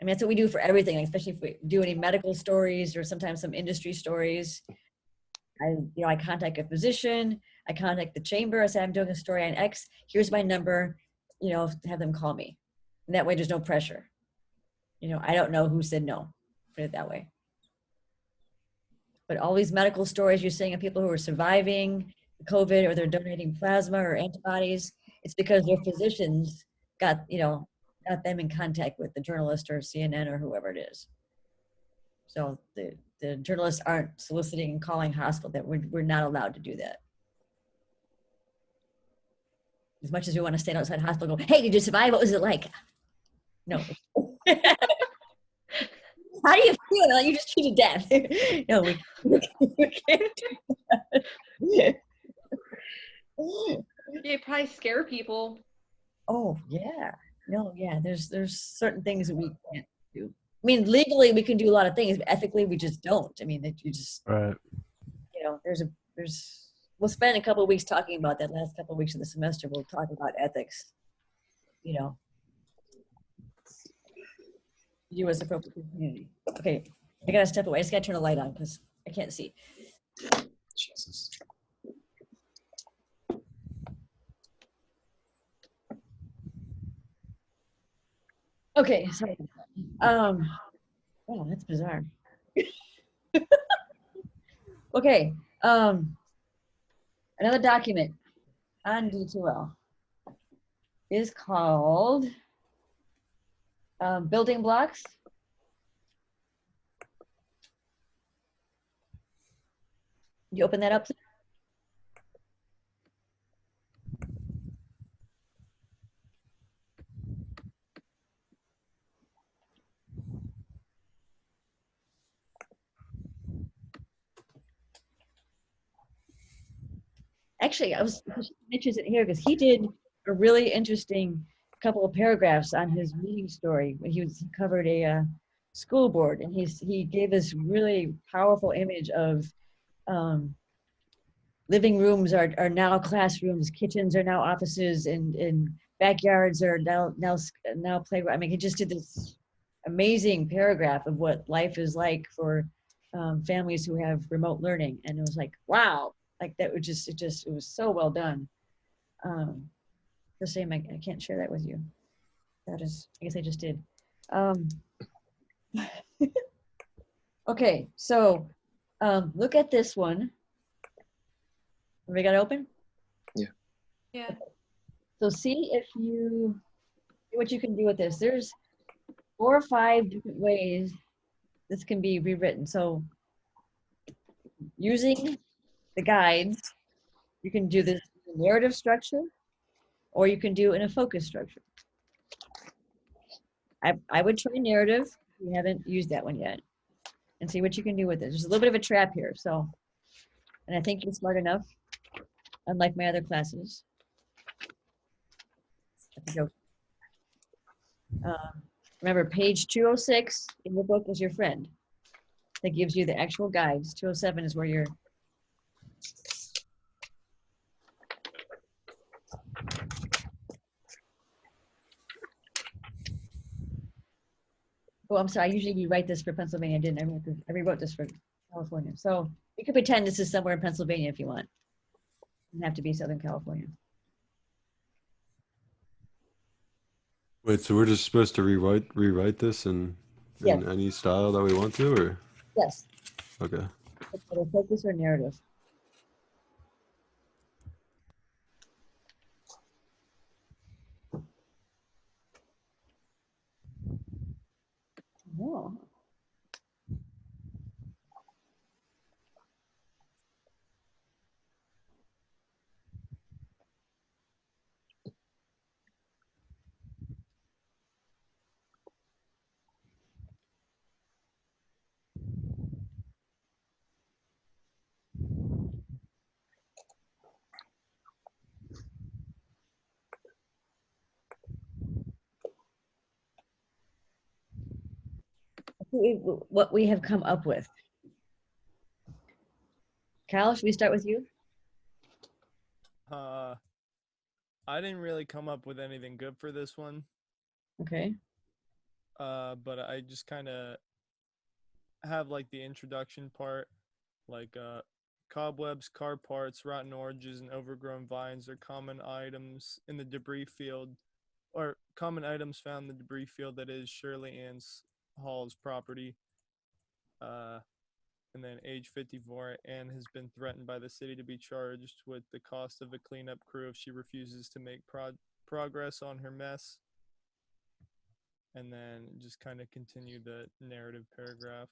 Speaker 1: I mean, that's what we do for everything, especially if we do any medical stories or sometimes some industry stories. I contact a physician, I contact the chamber, I say, I'm doing a story on X, here's my number, have them call me. And that way there's no pressure. I don't know who said no. put it that way. But all these medical stories you're seeing of people who are surviving COVID or they're donating plasma or antibodies, it's because their physicians got, got them in contact with the journalist or CNN or whoever it is. So the journalists aren't soliciting and calling hospital. That we're not allowed to do that. As much as we want to stand outside hospital and go, hey, did you survive? What was it like? No. How do you feel? Like you just cheated death. No, we can't do that.
Speaker 6: You probably scare people.
Speaker 1: Oh yeah. No, yeah. There's certain things that we can't do. I mean, legally we can do a lot of things, but ethically we just don't. I mean, that you just
Speaker 3: Right.
Speaker 1: We'll spend a couple of weeks talking about that. Last couple of weeks of the semester, we'll talk about ethics. You as a appropriate community. Okay, I gotta step away. I just gotta turn the light on because I can't see.
Speaker 7: Jesus.
Speaker 1: Okay, sorry. Oh, that's bizarre. Okay, another document on D2L is called Building Blocks. You open that up? Actually, I was interested here because he did a really interesting couple of paragraphs on his meeting story when he covered a school board, and he gave this really powerful image of living rooms are now classrooms, kitchens are now offices, and backyards are now playground. I mean, he just did this amazing paragraph of what life is like for families who have remote learning, and it was like, wow, like that was it was so well done. The same, I can't share that with you. That is, I guess I just did. Okay, so look at this one. Have we got it open?
Speaker 6: Yeah.
Speaker 1: So see what you can do with this. There's 4 or 5 different ways this can be rewritten. So using the guides, you can do this in a narrative structure, or you can do it in a focus structure. I would try narrative. We haven't used that one yet, and see what you can do with it. There's a little bit of a trap here, so, and I think you're smart enough, unlike my other classes. Remember, page 206 in your book is your friend. That gives you the actual guides. 207 is where you're. Oh, I'm sorry. I usually rewrite this for Pennsylvania. I didn't. I rewrote this for California. So you could pretend this is somewhere in Pennsylvania if you want. It doesn't have to be Southern California.
Speaker 2: Wait, so we're just supposed to rewrite this in
Speaker 1: Yes.
Speaker 2: any style that we want to, or?
Speaker 1: Yes.
Speaker 2: Okay.
Speaker 1: Either focus or narrative. No. What we have come up with. Cal, should we start with you?
Speaker 8: I didn't really come up with anything good for this one.
Speaker 1: Okay.
Speaker 8: But I just kind of have like the introduction part, like cobwebs, car parts, rotten oranges, and overgrown vines are common items in the debris field, or common items found in the debris field that is Shirley Ann's Hall's property. And then age 54, Anne has been threatened by the city to be charged with the cost of a cleanup crew if she refuses to make progress on her mess. And then just kind of continue the narrative paragraph.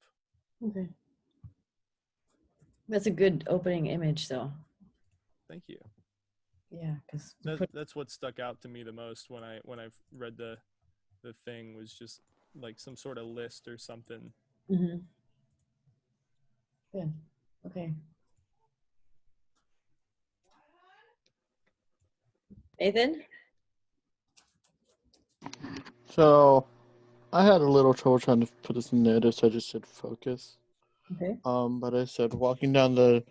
Speaker 1: Okay. That's a good opening image, though.
Speaker 8: Thank you.
Speaker 1: Yeah, because
Speaker 8: That's what stuck out to me the most when I read the thing, was just like some sort of list or something.
Speaker 1: Mm-hmm. Good. Okay. Nathan?
Speaker 12: So I had a little trouble trying to put this in narrative, so I just said focus.
Speaker 1: Okay.
Speaker 12: But I said walking down the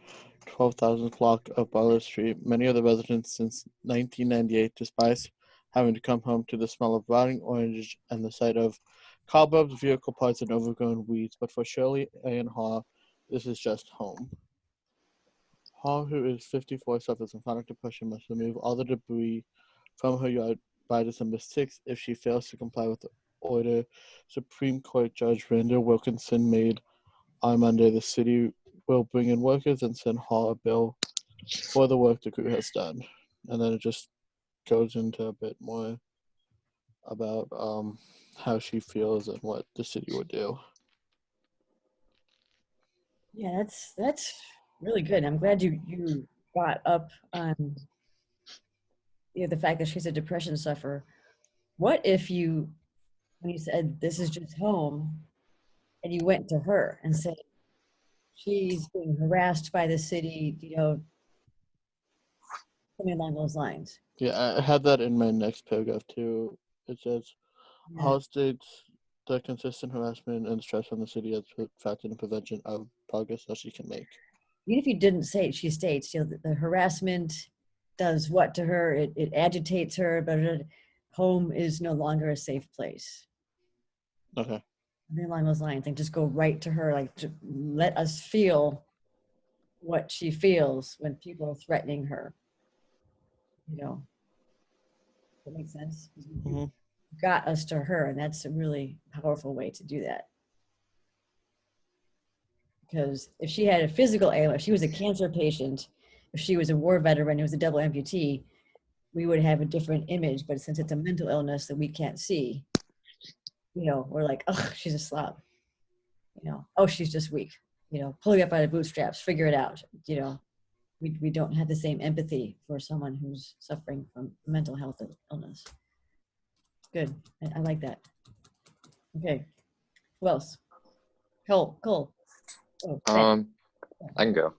Speaker 12: 12,000th block of Butler Street, many of the residents since 1998 despise having to come home to the smell of rotting oranges and the sight of cobwebs, vehicle parts, and overgrown weeds. But for Shirley Ann Hall, this is just home. Hall, who is 54, suffers from chronic depression, must remove all the debris from her yard by December 6th. If she fails to comply with the order Supreme Court Judge Randall Wilkinson made on Monday, the city will bring in workers and send Hall a bill for the work the crew has done. And then it just goes into a bit more about how she feels and what the city would do.
Speaker 1: Yeah, that's really good. I'm glad you brought up the fact that she's a depression sufferer. What if you, when you said this is just home, and you went to her and said she's being harassed by the city, something along those lines?
Speaker 12: Yeah, I had that in my next paragraph too. It says,
Speaker 1: Yeah.
Speaker 12: Hall states the consistent harassment and stress on the city has factored in prevention of progress that she can make.
Speaker 1: Even if you didn't say it, she states, the harassment does what to her? It agitates her, but home is no longer a safe place.
Speaker 12: Okay.
Speaker 1: Something along those lines, and just go right to her, like to let us feel what she feels when people are threatening her. That makes sense.
Speaker 12: Mm-hmm.
Speaker 1: Got us to her, and that's a really powerful way to do that. Because if she had a physical ailment, if she was a cancer patient, if she was a war veteran who was a double amputee, we would have a different image. But since it's a mental illness that we can't see, we're like, oh, she's a slob. Oh, she's just weak. Pull you up by the bootstraps, figure it out. We don't have the same empathy for someone who's suffering from mental health illness. Good. I like that. Okay. Who else? Cole. Oh,
Speaker 7: I can go.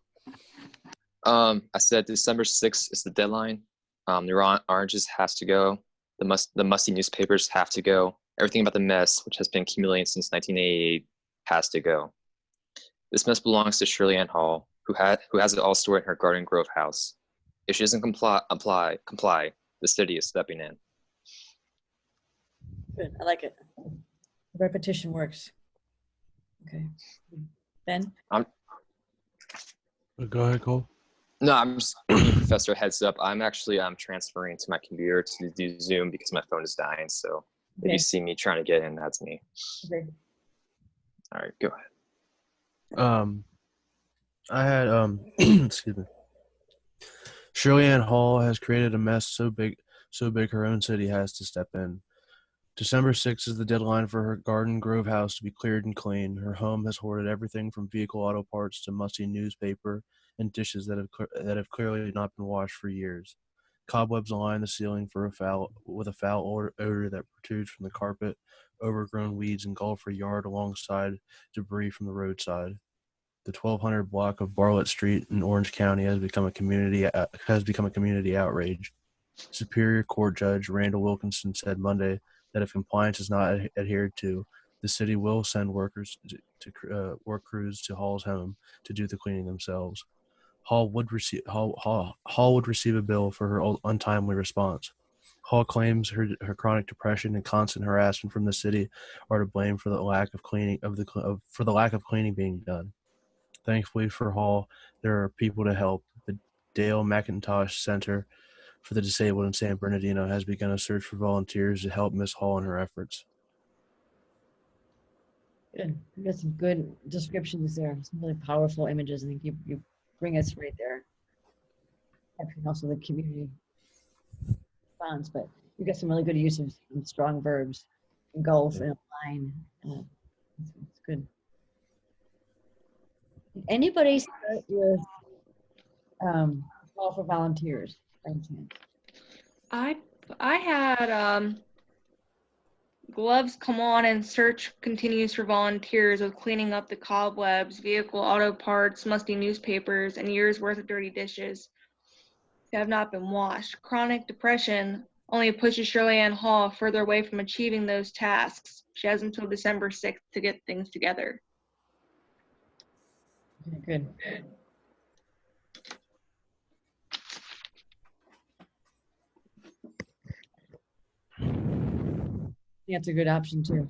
Speaker 7: I said December 6th is the deadline. The oranges has to go. The musty newspapers have to go. Everything about the mess, which has been accumulating since 1988, has to go. This mess belongs to Shirley Ann Hall, who has it all stored in her Garden Grove house. If she doesn't comply, the city is stepping in.
Speaker 1: good. I like it. Repetition works. Okay. Ben?
Speaker 3: Go ahead, Cole.
Speaker 7: No, I'm just giving you Professor a heads up. I'm actually transferring to my computer to do Zoom because my phone is dying. So if you see me trying to get in, that's me.
Speaker 1: Okay.
Speaker 7: All right, go ahead.
Speaker 3: I had excuse me. Shirley Ann Hall has created a mess so big her own city has to step in. December 6th is the deadline for her Garden Grove house to be cleared and clean. Her home has hoarded everything from vehicle auto parts to musty newspaper and dishes that have clearly not been washed for years. Cobwebs line the ceiling with a foul odor that protrudes from the carpet. Overgrown weeds engulf her yard alongside debris from the roadside. The 1200 block of Bartlett Street in Orange County has become a community outrage. Superior Court Judge Randall Wilkinson said Monday that if compliance is not adhered to, the city will send workers to work crews to Hall's home to do the cleaning themselves. Hall would receive a bill for her untimely response. Hall claims her chronic depression and constant harassment from the city are to blame for the lack of cleaning being done. Thankfully for Hall, there are people to help. The Dale McIntosh Center for the Disabled in San Bernardino has begun a search for volunteers to help Miss Hall in her efforts.
Speaker 1: Good. You got some good descriptions there. Some really powerful images. I think you bring us right there. Capturing also the community response, but you got some really good use of some strong verbs, engulf and align. It's good. Anybody start with call for volunteers by any chance?
Speaker 6: I had gloves come on and search continues for volunteers with cleaning up the cobwebs, vehicle auto parts, musty newspapers, and years worth of dirty dishes that have not been washed. Chronic depression only pushes Shirley Ann Hall further away from achieving those tasks. She has until December 6th to get things together.
Speaker 1: Okay, good. Yeah, it's a good option too.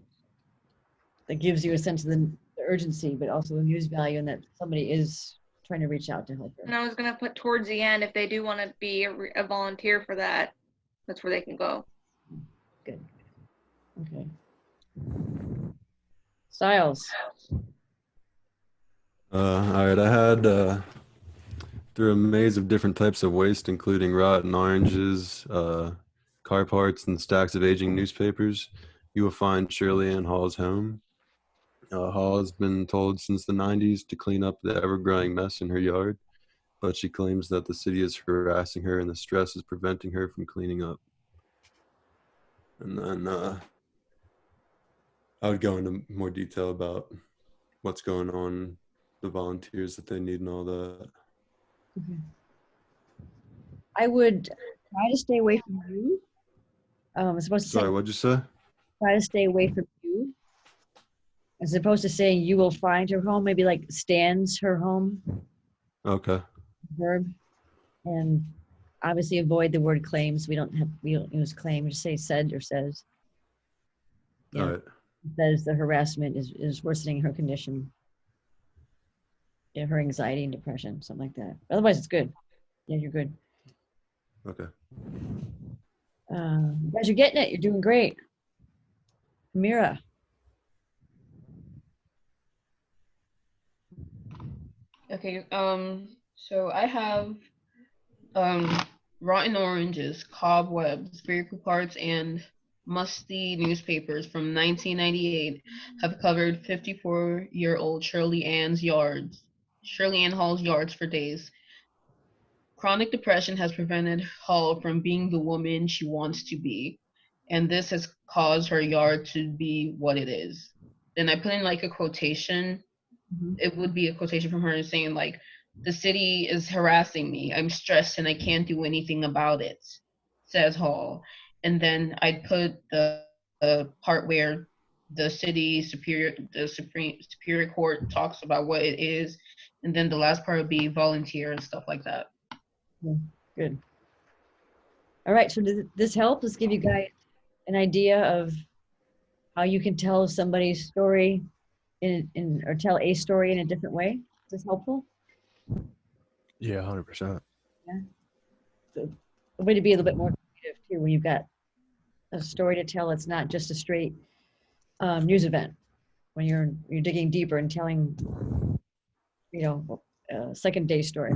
Speaker 1: That gives you a sense of the urgency, but also the news value, and that somebody is trying to reach out to help her.
Speaker 6: And I was going to put towards the end, if they do want to be a volunteer for that, that's where they can go.
Speaker 1: Good. Okay. Styles.
Speaker 2: All right, I had through a maze of different types of waste, including rotten oranges, car parts, and stacks of aging newspapers, you will find Shirley Ann Hall's home. Hall has been told since the 90s to clean up the ever-growing mess in her yard, but she claims that the city is harassing her and the stress is preventing her from cleaning up. And then I would go into more detail about what's going on, the volunteers that they need, and all that.
Speaker 1: Okay. I would try to stay away from you. I'm supposed to say,
Speaker 2: Sorry, what'd you say?
Speaker 1: try to stay away from you, as opposed to saying you will find her home. Maybe like stands her home
Speaker 2: Okay.
Speaker 1: verb, and obviously avoid the word claims. We don't use claim. Just say said or says.
Speaker 2: All right.
Speaker 1: Says the harassment is worsening her condition. Yeah, her anxiety and depression, something like that. Otherwise, it's good. Yeah, you're good.
Speaker 2: Okay.
Speaker 1: You guys are getting it. You're doing great. Mira.
Speaker 9: Okay, so I have rotten oranges, cobwebs, vehicle parts, and musty newspapers from 1998 have covered 54-year-old Shirley Ann Hall's yards for days. Chronic depression has prevented Hall from being the woman she wants to be, and this has caused her yard to be what it is. And I put in like a quotation. It would be a quotation from her saying like, "The city is harassing me. I'm stressed and I can't do anything about it," says Hall. And then I'd put the part where the Supreme Superior Court talks about what it is, and then the last part would be volunteer and stuff like that.
Speaker 1: Good. All right. So does this help? Let's give you guys an idea of how you can tell somebody's story or tell a story in a different way. Is this helpful?
Speaker 3: Yeah, 100%.
Speaker 1: Yeah. So a way to be a little bit more creative too, when you've got a story to tell. It's not just a straight news event. When you're digging deeper and telling, a second day story.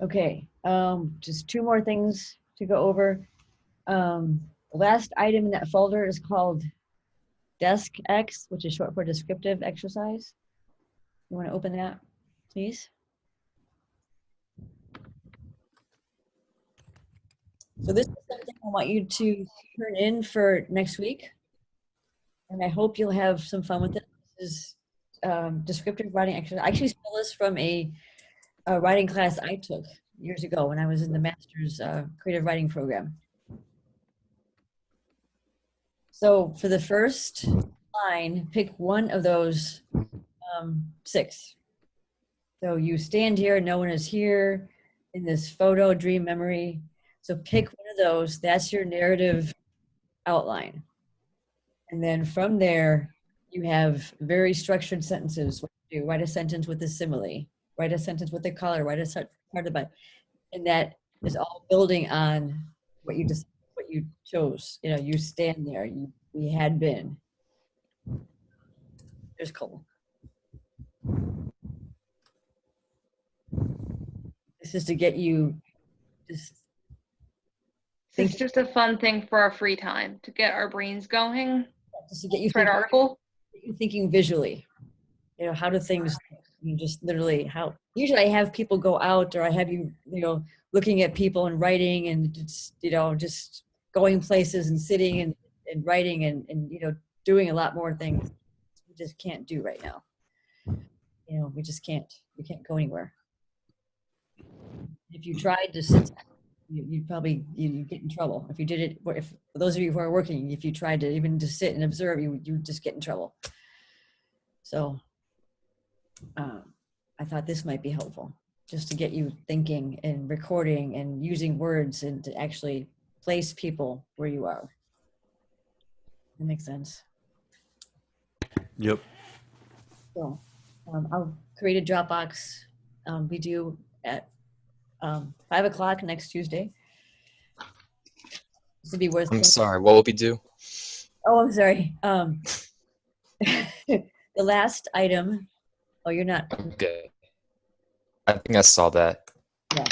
Speaker 1: Okay. Just two more things to go over. The last item in that folder is called Desk X, which is short for descriptive exercise. You want to open that, please? So this is something I want you to turn in for next week. And I hope you'll have some fun with it. This is descriptive writing exercise. I actually stole this from a writing class I took years ago when I was in the master's creative writing program. So for the first line, pick one of those 6. So you stand here, no one is here in this photo, dream, memory. So pick one of those. That's your narrative outline. And then from there, you have very structured sentences. What you do, write a sentence with a simile, write a sentence with a color, write a part about, and that is all building on what you chose. You stand there. We had been. There's Cole. This is to get you just
Speaker 6: It's just a fun thing for our free time to get our brains going.
Speaker 1: just to get you
Speaker 6: For an article.
Speaker 1: thinking visually. You know, how do things, you just literally how, usually I have people go out, or I have you know, looking at people and writing and just, you know, just going places and sitting and writing and, you know, doing a lot more things we just can't do right now. You know, we just can't, we can't go anywhere. If you tried to sit, you'd probably, you'd get in trouble. If you did it, if for those of you who are working, if you tried to even just sit and observe, you would just get in trouble. So I thought this might be helpful, just to get you thinking and recording and using words and to actually place people where you are. That makes sense.
Speaker 2: Yep.
Speaker 1: So I'll create a Dropbox. We do at 5 o'clock next Tuesday. This would be worth.
Speaker 7: I'm sorry, what will we do?
Speaker 1: Oh, I'm sorry. The last item. Oh, you're not.
Speaker 7: Okay. I think I saw that.
Speaker 1: Yeah.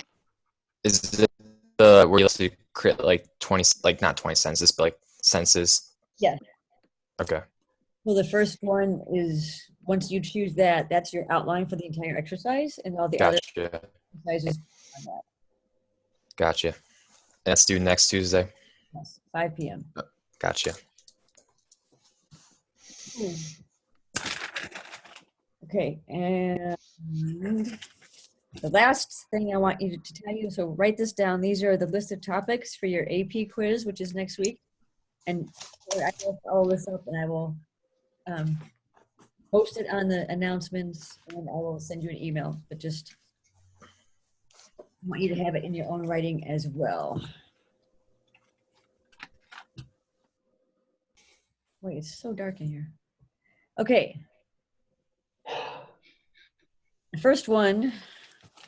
Speaker 7: Is it the where you also create like 20, like not 20 sentences, but like sentences?
Speaker 1: Yeah.
Speaker 7: Okay.
Speaker 1: Well, the first one is, once you choose that, that's your outline for the entire exercise, and all the other
Speaker 7: Gotcha.
Speaker 1: exercises on that.
Speaker 7: Gotcha. That's due next Tuesday.
Speaker 1: Yes, 5 p.m.
Speaker 7: Gotcha.
Speaker 1: Okay, and the last thing I want you to tell you, so write this down. These are the list of topics for your AP quiz, which is next week. And I will follow this up, and I will post it on the announcements, and I will send you an email. But just I want you to have it in your own writing as well. Wait, it's so dark in here. Okay. The first one,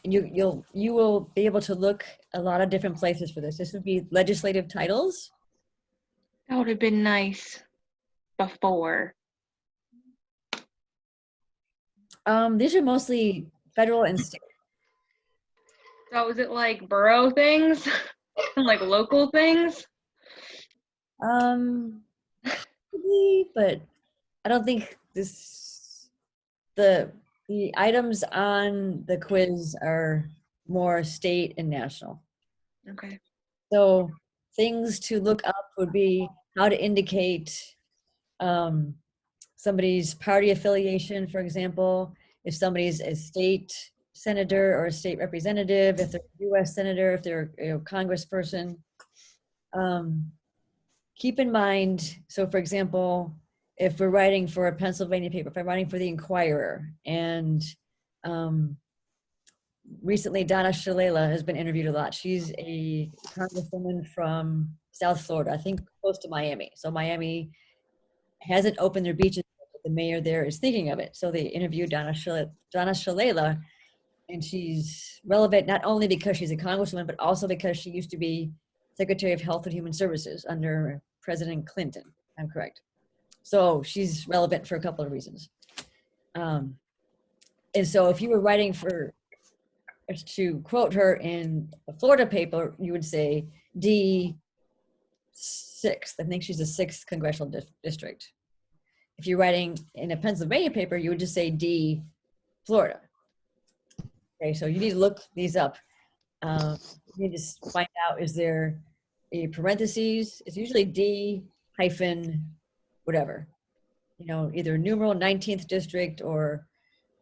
Speaker 1: and you will be able to look a lot of different places for this. This would be legislative titles.
Speaker 6: That would have been nice before.
Speaker 1: These are mostly federal and state.
Speaker 6: So is it like borough things and like local things?
Speaker 1: Probably, but I don't think the items on the quiz are more state and national.
Speaker 6: Okay.
Speaker 1: So things to look up would be how to indicate somebody's party affiliation, for example, if somebody's a state senator or a state representative, if they're a U.S. senator, if they're a congressperson. Keep in mind, so for example, if we're writing for a Pennsylvania paper, if I'm writing for the Inquirer, and recently Donna Shalala has been interviewed a lot. She's a congresswoman from South Florida, I think close to Miami. So Miami hasn't opened their beaches, but the mayor there is thinking of it. So they interviewed Donna Shalala, and she's relevant not only because she's a congresswoman, but also because she used to be Secretary of Health and Human Services under President Clinton. I'm correct. So she's relevant for a couple of reasons. And so if you were writing to quote her in a Florida paper, you would say D6th. I think she's a 6th congressional district. If you're writing in a Pennsylvania paper, you would just say D, Florida. Okay, so you need to look these up. You need to find out, is there a parentheses? It's usually D hyphen whatever. You know, either numeral 19th district or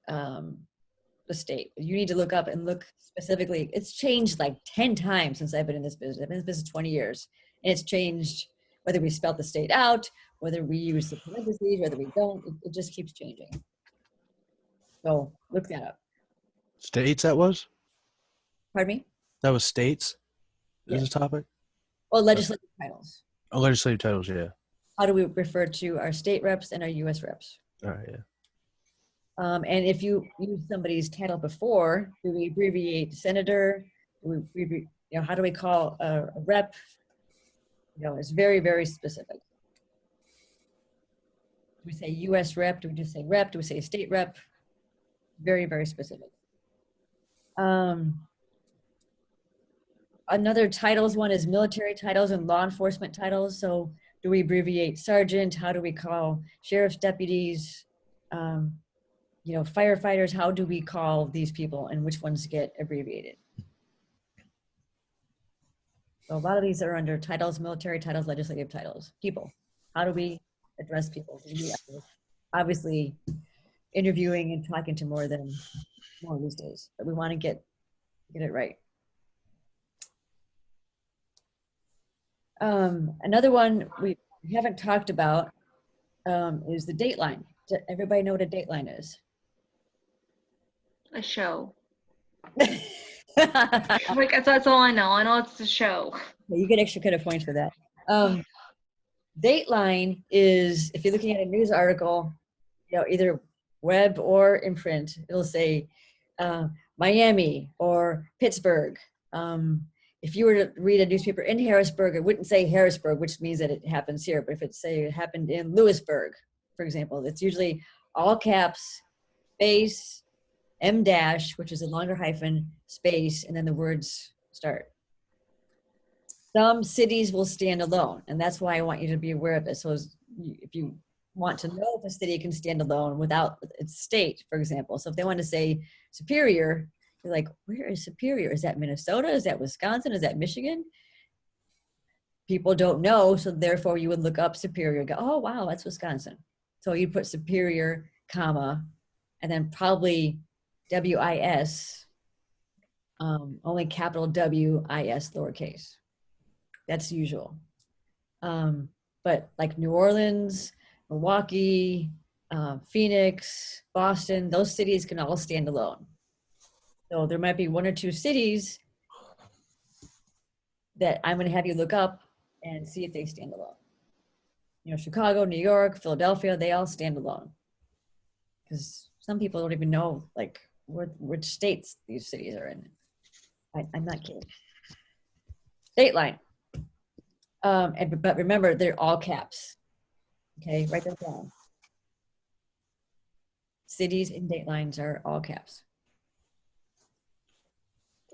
Speaker 1: the state. You need to look up and look specifically. It's changed like 10 times since I've been in this business. I've been in this business 20 years. And it's changed whether we spell the state out, whether we use the parentheses, whether we don't. It just keeps changing. So look that up.
Speaker 3: States, that was?
Speaker 1: Pardon me?
Speaker 3: That was states?
Speaker 1: Yes.
Speaker 3: Is the topic?
Speaker 1: Well, legislative titles.
Speaker 3: Oh, legislative titles, yeah.
Speaker 1: How do we refer to our state reps and our U.S. reps?
Speaker 3: All right, yeah.
Speaker 1: And if you use somebody's title before, do we abbreviate senator? Do we, you know, how do we call a rep? You know, it's very, very specific. Do we say US rep? Do we just say rep? Do we say state rep? Very, very specific. Another titles one is military titles and law enforcement titles. So do we abbreviate sergeant? How do we call sheriff's deputies? You know, firefighters, how do we call these people and which ones get abbreviated? So a lot of these are under titles, military titles, legislative titles. People, how do we address people? We obviously interviewing and talking to more these days, but we want to get it right. Another one we haven't talked about is the dateline. Does everybody know what a dateline is?
Speaker 6: A show. Like that's all I know. I know it's a show.
Speaker 1: You get extra credit points for that. Dateline is, if you're looking at a news article, you know, either web or in print, it'll say Miami or Pittsburgh. If you were to read a newspaper in Harrisburg, it wouldn't say Harrisburg, which means that it happens here. But if it say it happened in Lewisburg, for example, it's usually all caps, space, M dash, which is a longer hyphen, space, and then the words start. Some cities will stand alone, and that's why I want you to be aware of this. So if you want to know if a city can stand alone without its state, for example. So if they want to say Superior, you're like, where is Superior? Is that Minnesota? Is that Wisconsin? Is that Michigan? People don't know, so therefore you would look up Superior and go, oh, wow, that's Wisconsin. So you put Superior, comma, and then probably WIS, only capital WIS lowercase. That's usual. But like New Orleans, Milwaukee, Phoenix, Boston, those cities can all stand alone. So there might be one or two cities that I'm going to have you look up and see if they stand alone. You know, Chicago, New York, Philadelphia, they all stand alone. Because some people don't even know like which states these cities are in. I'm not kidding. Dateline. But remember, they're all caps. Okay, write that down. Cities and datelines are all caps.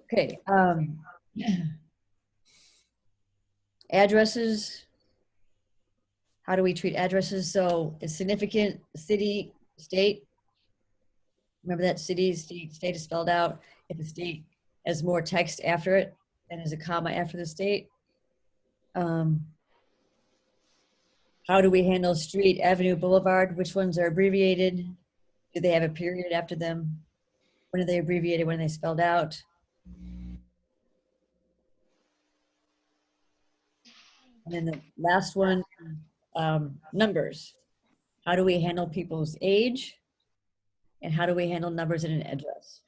Speaker 1: Okay. Addresses. How do we treat addresses? So it's significant, city, state. Remember that city, state is spelled out. If a state has more text after it, then there's a comma after the state. How do we handle street, avenue, boulevard? Which ones are abbreviated? Do they have a period after them? When are they abbreviated? When are they spelled out? And then the last one, numbers. How do we handle people's age? And how do we handle numbers in an address?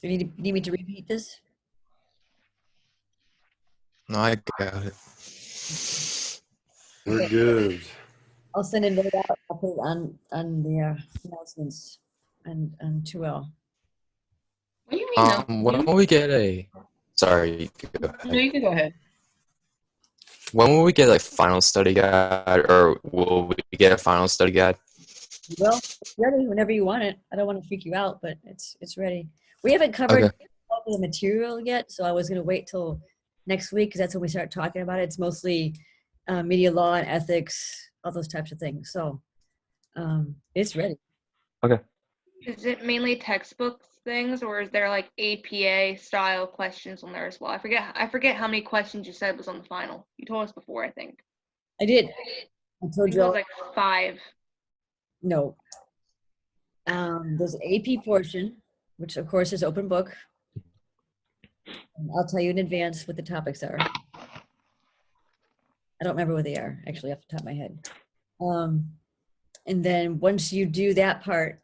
Speaker 1: Do you need me to repeat this?
Speaker 7: No, I got it.
Speaker 2: We're
Speaker 1: Okay.
Speaker 2: good.
Speaker 1: I'll send a note out. I'll put it on the announcements and 2L.
Speaker 9: What do you mean?
Speaker 7: When will we get a? Sorry, go ahead.
Speaker 9: No, you can go ahead.
Speaker 7: When will we get a final study guide, or will we get a final study guide?
Speaker 1: Well, it's ready whenever you want it. I don't want to freak you out, but it's ready. We haven't covered
Speaker 7: Okay.
Speaker 1: all the material yet, so I was going to wait till next week because that's when we start talking about it. It's mostly media law and ethics, all those types of things. So it's ready.
Speaker 7: Okay.
Speaker 6: Is it mainly textbook things, or is there like APA style questions on there as well? I forget how many questions you said was on the final. You told us before, I think.
Speaker 1: I did. I
Speaker 6: I
Speaker 1: told
Speaker 6: think
Speaker 1: you
Speaker 6: it
Speaker 1: all.
Speaker 6: was like 5.
Speaker 1: No. There's an AP portion, which of course is open book. And I'll tell you in advance what the topics are. I don't remember what they are, actually, off the top of my head. And then once you do that part,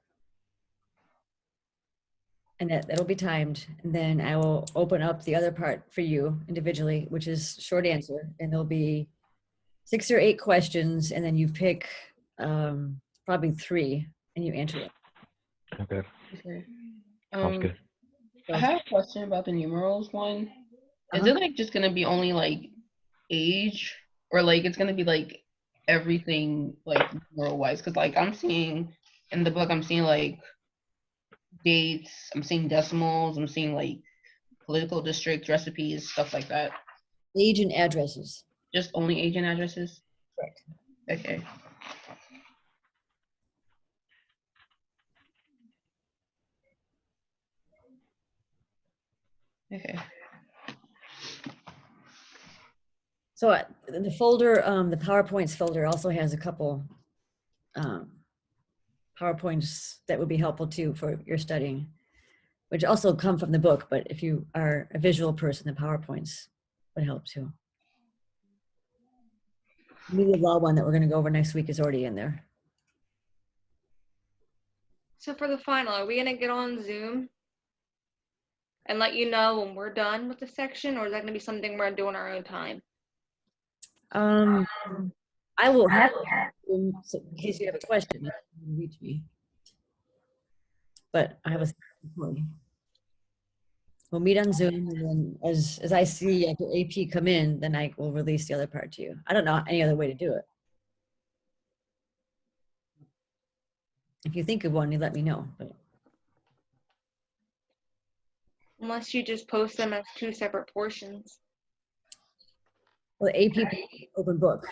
Speaker 1: and that'll be timed, and then I will open up the other part for you individually, which is short answer, and there'll be 6 or 8 questions, and then you pick probably 3, and you answer them.
Speaker 7: Okay.
Speaker 9: Okay.
Speaker 7: Sounds good.
Speaker 9: I have a question about the numerals one. Is it like just gonna be only like age, or like it's gonna be like everything like moral wise? Because like I'm seeing in the book, I'm seeing like dates, I'm seeing decimals, I'm seeing like political districts, recipes, stuff like that.
Speaker 1: Age and addresses.
Speaker 9: Just only age and addresses?
Speaker 1: Correct.
Speaker 9: Okay. Okay.
Speaker 1: So the folder, the PowerPoints folder also has a couple PowerPoints that would be helpful too for your studying, which also come from the book, but if you are a visual person, the PowerPoints would help too. Media law one that we're going to go over next week is already in there.
Speaker 6: So for the final, are we gonna get on Zoom and let you know when we're done with the section, or is that gonna be something we're doing our own time?
Speaker 1: I will have in case you have a question, you can reach me. But I have a recording. We'll meet on Zoom, and then as I see after AP come in, then I will release the other part to you. I don't know any other way to do it. If you think of one, you let me know. But
Speaker 6: Unless you just post them as 2 separate portions.
Speaker 1: well, AP open book.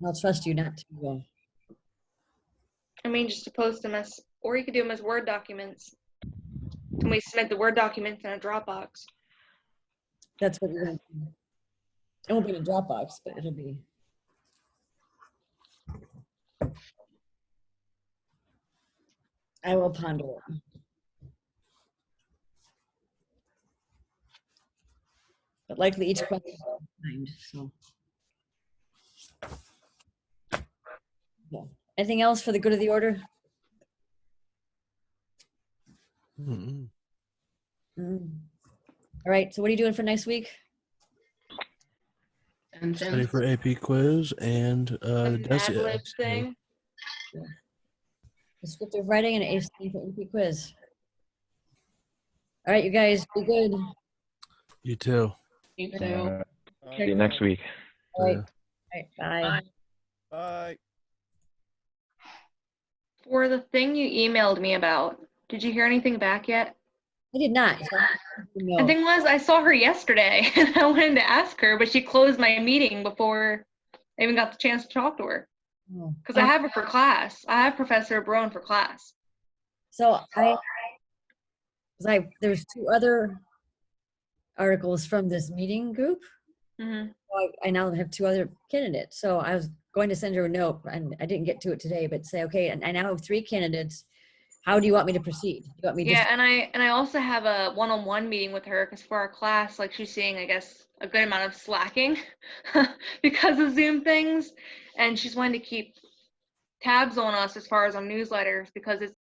Speaker 1: I'll trust you not to.
Speaker 6: I mean, just to post them as, or you could do them as Word documents. And we submit the Word documents in a Dropbox.
Speaker 1: That's what we're going to do. It won't be in a Dropbox, but it'll be. I will ponder it. But likely each question is timed, so. Yeah. Anything else for the good of the order?
Speaker 3: Mm-hmm.
Speaker 1: All right, so what are you doing for next week?
Speaker 9: And
Speaker 3: Study for AP quiz and
Speaker 6: The
Speaker 3: DESI
Speaker 6: Mad Lib
Speaker 3: essay.
Speaker 6: thing.
Speaker 1: Descriptive writing and AP quiz. All right, you guys, be good.
Speaker 3: You too.
Speaker 9: You too.
Speaker 5: See you next week.
Speaker 1: All right.
Speaker 3: Yeah.
Speaker 1: All right, bye.
Speaker 8: Bye.
Speaker 6: For the thing you emailed me about, did you hear anything back yet?
Speaker 1: I did not. So
Speaker 6: The thing was, I saw her yesterday and I wanted to ask her, but she closed my meeting before I even got the chance to talk to her. Because I have her for class. I have Professor Brown for class.
Speaker 1: So there's 2 other articles from this meeting group.
Speaker 6: Mm-hmm.
Speaker 1: So I now have 2 other candidates. So I was going to send her a note, and I didn't get to it today. But say, okay, and I now have 3 candidates. How do you want me to proceed? Do you want me
Speaker 6: Yeah, and I also have a one-on-one meeting with her because for our class, like she's seeing, I guess, a good amount of slacking because of Zoom things, and she's wanting to keep tabs on us as far as our newsletters because